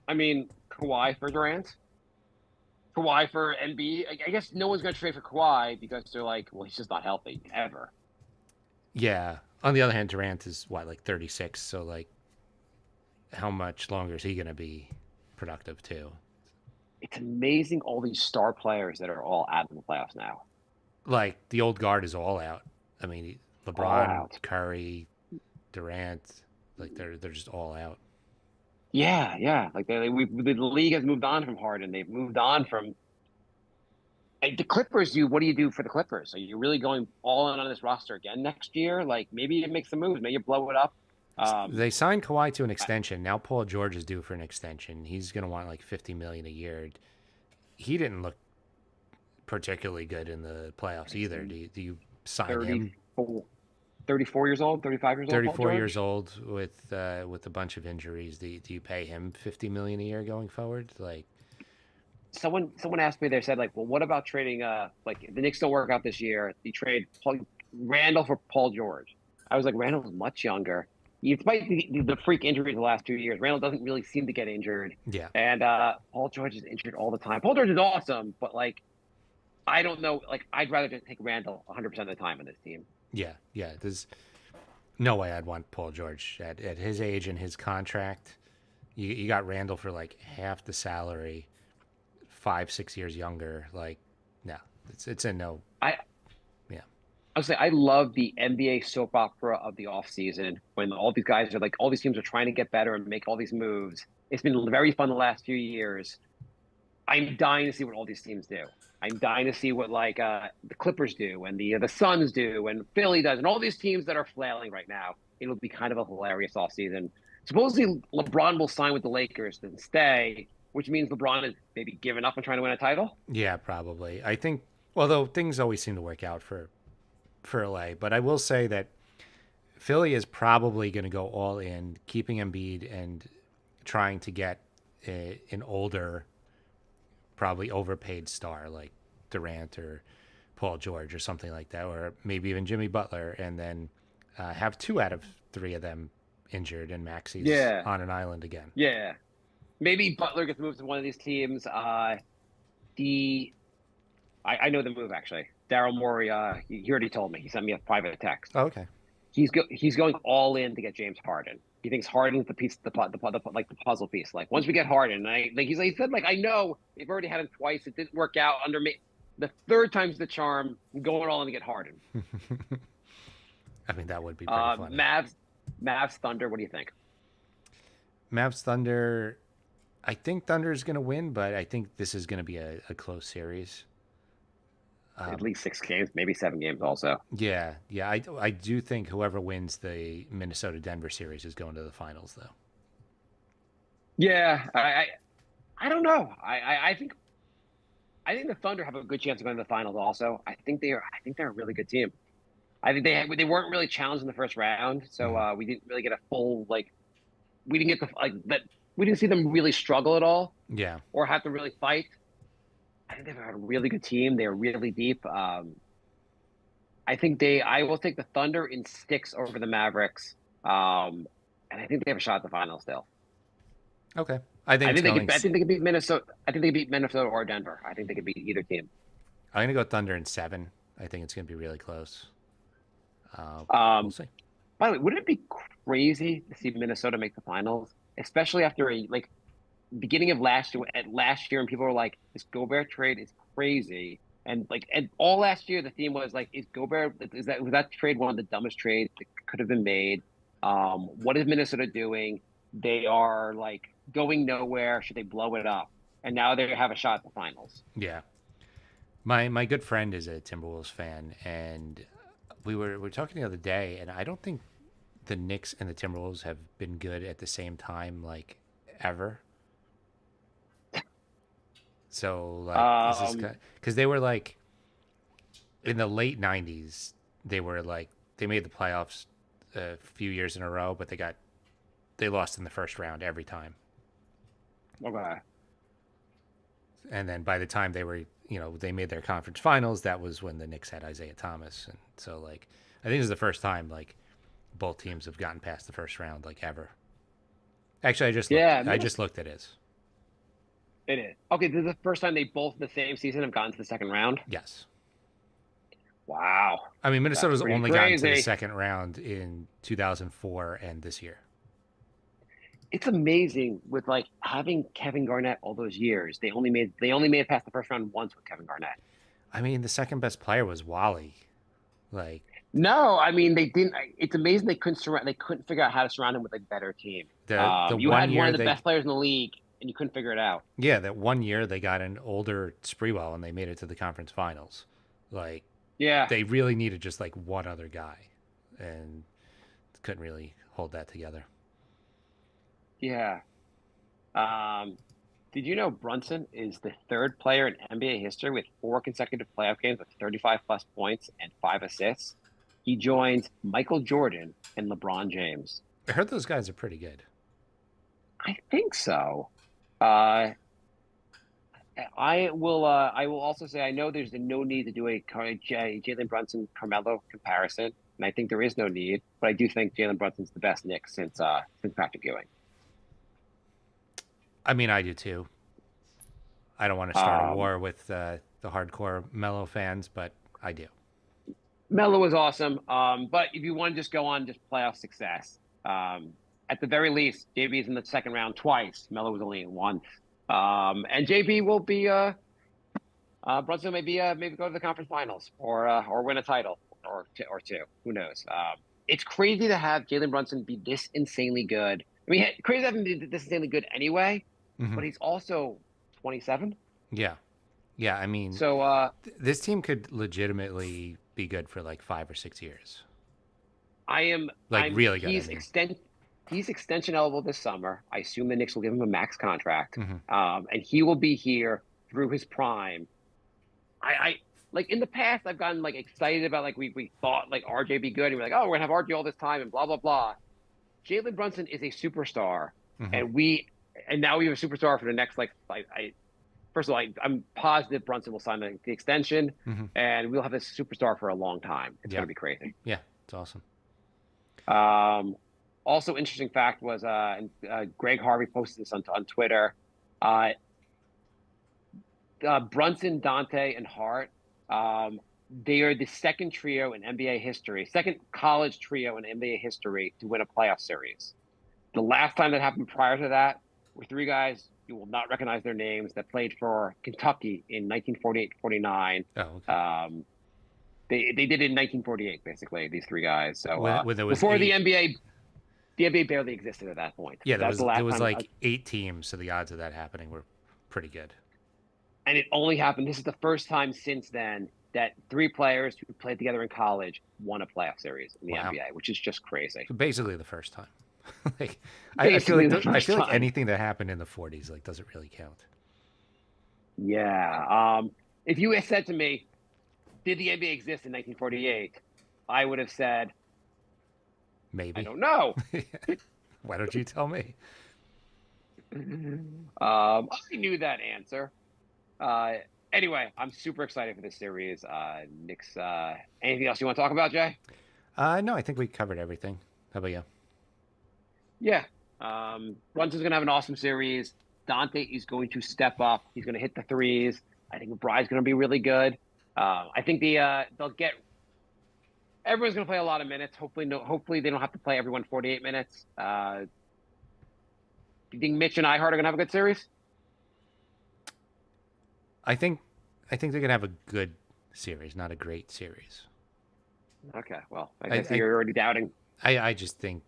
I mean, Kawhi for Durant, Kawhi for Embiid. I guess no one's going to trade for Kawhi because they're like, well, he's just not healthy ever. Yeah. On the other hand, Durant is like 36, so like, how much longer is he going to be productive too? It's amazing all these star players that are all out in the playoffs now. Like the old guard is all out. I mean, LeBron, Curry, Durant, like they're just all out. Yeah. Like the league has moved on from Harden. They've moved on from The Clippers, what do you do for the Clippers? Are you really going all in on this roster again next year? Like maybe you make some moves, maybe you blow it up. They signed Kawhi to an extension. Now Paul George is due for an extension. He's going to want like 50 million a year. He didn't look particularly good in the playoffs either. Do you sign him? 34 years old, 35 years old. 34 years old with a bunch of injuries. Do you pay him 50 million a year going forward? Like someone asked me, they said like, well, what about trading like the Knicks don't work out this year. You trade Randall for Paul George. I was like, Randall's much younger. Despite the freak injuries the last 2 years, Randall doesn't really seem to get injured. Yeah. And Paul George is injured all the time. Paul George is awesome, but like I don't know. Like I'd rather just take Randall 100% of the time on this team. Yeah. There's no way I'd want Paul George at his age and his contract. You got Randall for like half the salary, 5-6 years younger. Like, no, it's a no. I would say I love the NBA soap opera of the offseason when all these guys are like, all these teams are trying to get better and make all these moves. It's been very fun the last few years. I'm dying to see what all these teams do. I'm dying to see what like the Clippers do and the Suns do and Philly does and all these teams that are flailing right now. It'll be kind of a hilarious offseason. Supposedly LeBron will sign with the Lakers and stay, which means LeBron is maybe giving up and trying to win a title. Yeah, probably. I think, although things always seem to work out for LA, but I will say that Philly is probably going to go all in, keeping Embiid and trying to get an older, probably overpaid star like Durant or Paul George or something like that, or maybe even Jimmy Butler, and then have 2 out of 3 of them injured and Maxi's on an island again. Yeah. Maybe Butler gets moved to one of these teams. I know the move actually. Daryl Morey, he already told me. He sent me a private text. Oh, okay. He's going all in to get James Harden. He thinks Harden's the piece, the puzzle piece. Like once we get Harden, he said, like I know they've already had him twice. It didn't work out under me. The third time's the charm. I'm going all in to get Harden. I mean, that would be pretty funny. Mavs Thunder. What do you think? Mavs Thunder. I think Thunder is going to win, but I think this is going to be a close series. At least 6 games, maybe 7 games also. Yeah. I do think whoever wins the Minnesota-Denver series is going to the finals, though. Yeah, I don't know. I think the Thunder have a good chance of going to the finals. Also, I think they're a really good team. I think they weren't really challenged in the first round, so we didn't really get a full we didn't get we didn't see them really struggle at all. Yeah, or have to really fight. I think they've got a really good team. They're really deep. I will take the Thunder in 6 over the Mavericks. And I think they have a shot at the finals still. Okay. I think they could beat Minnesota. I think they could beat Minnesota or Denver. I think they could beat either team. I'm going to go Thunder in 7. I think it's going to be really close. We'll see. By the way, wouldn't it be crazy to see Minnesota make the finals, especially after beginning of last year, and people were like, this Gobert trade is crazy. And all last year, the theme was like, was that trade one of the dumbest trades that could have been made? What is Minnesota doing? They are like going nowhere. Should they blow it up? And now they have a shot at the finals. Yeah. My good friend is a Timberwolves fan, and we were talking the other day, and I don't think the Knicks and the Timberwolves have been good at the same time, like ever. So this is because they were like in the late 90s, they made the playoffs a few years in a row, but they lost in the first round every time. Okay. And then by the time they made their conference finals, that was when the Knicks had Isaiah Thomas. And so I think this is the first time both teams have gotten past the first round ever. Actually, I just looked at his. It is. Okay, this is the first time they both in the same season have gotten to the second round? Yes. Wow. I mean, Minnesota's only gotten to the crazy. second round in 2004 and this year. It's amazing with having Kevin Garnett all those years. They only made it past the first round once with Kevin Garnett. I mean, the second best player was Wally. No, I mean they didn't. It's amazing they couldn't figure out how to surround him with a better team. You had one of the best players in the league and you couldn't figure it out. Yeah, that one year they got an older Sprewell and they made it to the conference finals. Like, Yeah. they really needed just like one other guy, and couldn't really hold that together. Yeah. Did you know Brunson is the third player in NBA history with 4 consecutive playoff games with 35 plus points and 5 assists? He joins Michael Jordan and LeBron James. I heard those guys are pretty good. I think so. I will also say I know there's no need to do a Jalen Brunson Carmelo comparison, and I think there is no need, but I do think Jalen Brunson's the best Knick since Patrick Ewing. I mean, I do too. I don't want to start a war with the hardcore Melo fans, but I do. Melo was awesome, but if you want to just go on just playoff success, at the very least, JB is in the second round twice. Melo was only in one, and JB will be Brunson maybe go to the conference finals or win a title or two. Who knows? It's crazy to have Jalen Brunson be this insanely good. I mean, crazy to have him be this insanely good anyway, but he's also 27. Yeah. Yeah, I mean, So this team could legitimately be good for like 5 or 6 years. Really good. He's extension eligible this summer. I assume the Knicks will give him a max contract, and he will be here through his prime. I like in the past I've gotten like excited about like we thought like RJ be good, and we're like, oh, we're gonna have RJ all this time and blah blah blah. Jalen Brunson is a superstar, and now we have a superstar for the next first of all, I'm positive Brunson will sign the extension, and we'll have a superstar for a long time. It's gonna be crazy. Yeah, it's awesome. Also, interesting fact was, Greg Harvey posted this on Twitter. Brunson, Dante, and Hart, they are the second trio in NBA history, second college trio in NBA history to win a playoff series. The last time that happened prior to that were 3 guys you will not recognize their names that played for Kentucky in 1948-49. Oh, okay. They did it in 1948, basically, these 3 guys. So when there was before 8... the NBA barely existed at that point. Yeah, there was like 8 teams, so the odds of that happening were pretty good. And it only happened. This is the first time since then that 3 players who played together in college won a playoff series in the NBA, which is just crazy. So basically, the first time. I feel like anything that happened in the 40s doesn't really count. Yeah. If you had said to me, "Did the NBA exist in 1948?" I would have said, "Maybe." I don't know. Why don't you tell me? I knew that answer. Anyway, I'm super excited for this series. Knicks. Anything else you want to talk about, Jay? No, I think we covered everything. How about you? Yeah. Brunson's going to have an awesome series. Dante is going to step up. He's going to hit the threes. I think McBride's going to be really good. I think everyone's going to play a lot of minutes. Hopefully they don't have to play everyone 48 minutes. Do you think Mitch and Ihart are going to have a good series? I think they're going to have a good series, not a great series. Okay. Well, I guess you're already doubting. I just think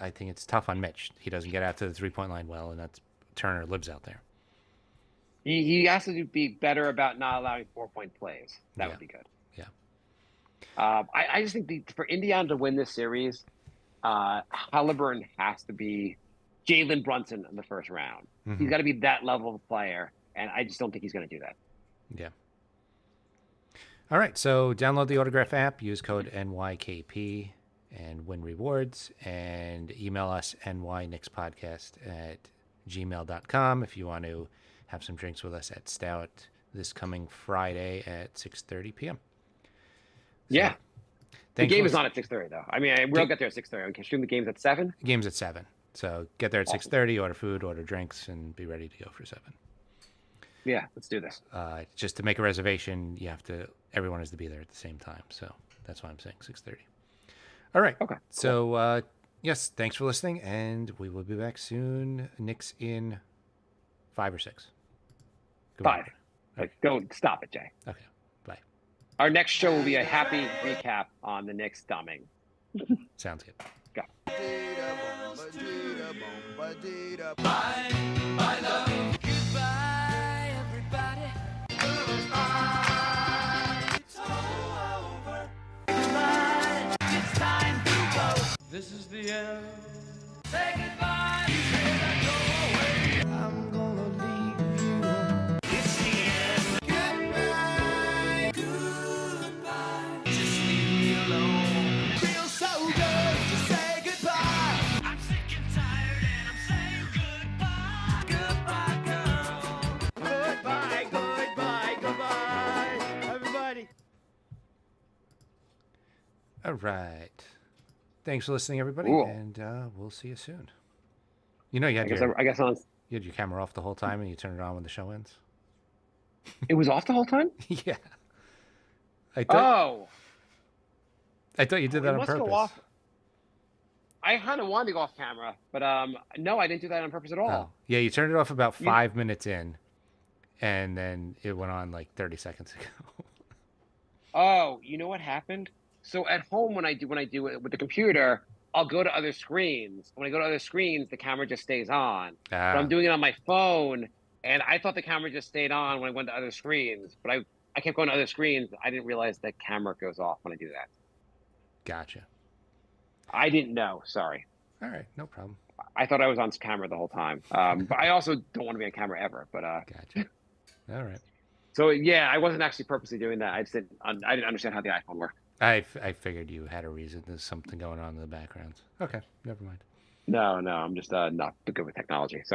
I think it's tough on Mitch. He doesn't get out to the 3-point line well, and that's Turner lives out there. He has to be better about not allowing 4-point plays. That would be good. Yeah. I just think for Indiana to win this series, Halliburton has to be Jalen Brunson in the first round. He's got to be that level of player, and I just don't think he's going to do that. Yeah. All right, so download the Autograph app, use code NYKP, and win rewards, and email us nyknickspodcast@gmail.com if you want to have some drinks with us at Stout this coming Friday at 6:30 p.m. So, the game is not at 6:30 though. I mean, we'll get there at 6:30. I can assume the game's at 7. The game's at 7. So get there at 6:30, order food, order drinks, and be ready to go for 7. Yeah, let's do this. Just to make a reservation, everyone has to be there at the same time. So that's why I'm saying 6:30. All right. Okay. So, yes, thanks for listening, and we will be back soon. Knicks in 5 or 6. Goodbye. 5. Okay. Don't stop it, Jay. Okay. Bye. Our next show will be a happy recap on the Knicks dumbing. Sounds good. Go. Goodbye, everybody. It's all over. Goodbye. It's time to go. This is the end. Say goodbye. You cannot go away. I'm gonna leave you. It's the end. Goodbye. Goodbye. Just leave me alone. Feels so good to say goodbye. I'm sick and tired and I'm saying goodbye. Goodbye, girl. Goodbye, goodbye, goodbye, everybody. All right. Thanks for listening, everybody, Cool. and we'll see you soon. You know, you had I guess on. you had your camera off the whole time, and you turn it on when the show ends. It was off the whole time. Yeah, I thought you did that It on must go purpose. off. I kind of wanted to go off camera, but no, I didn't do that on purpose at all. Oh, yeah, you turned it off about 5 minutes in, and then it went on like 30 seconds ago. Oh, you know what happened? So at home when I do it with the computer, I'll go to other screens. When I go to other screens, the camera just stays on. But I'm doing it on my phone, and I thought the camera just stayed on when I went to other screens. But I kept going to other screens. I didn't realize the camera goes off when I do that. Gotcha. I didn't know. Sorry. All right, no problem. I thought I was on camera the whole time. But I also don't want to be on camera ever. But Gotcha. All right. so yeah, I wasn't actually purposely doing that. I didn't understand how the iPhone worked. I figured you had a reason. There's something going on in the background. Okay, never mind. No, I'm just not good with technology. So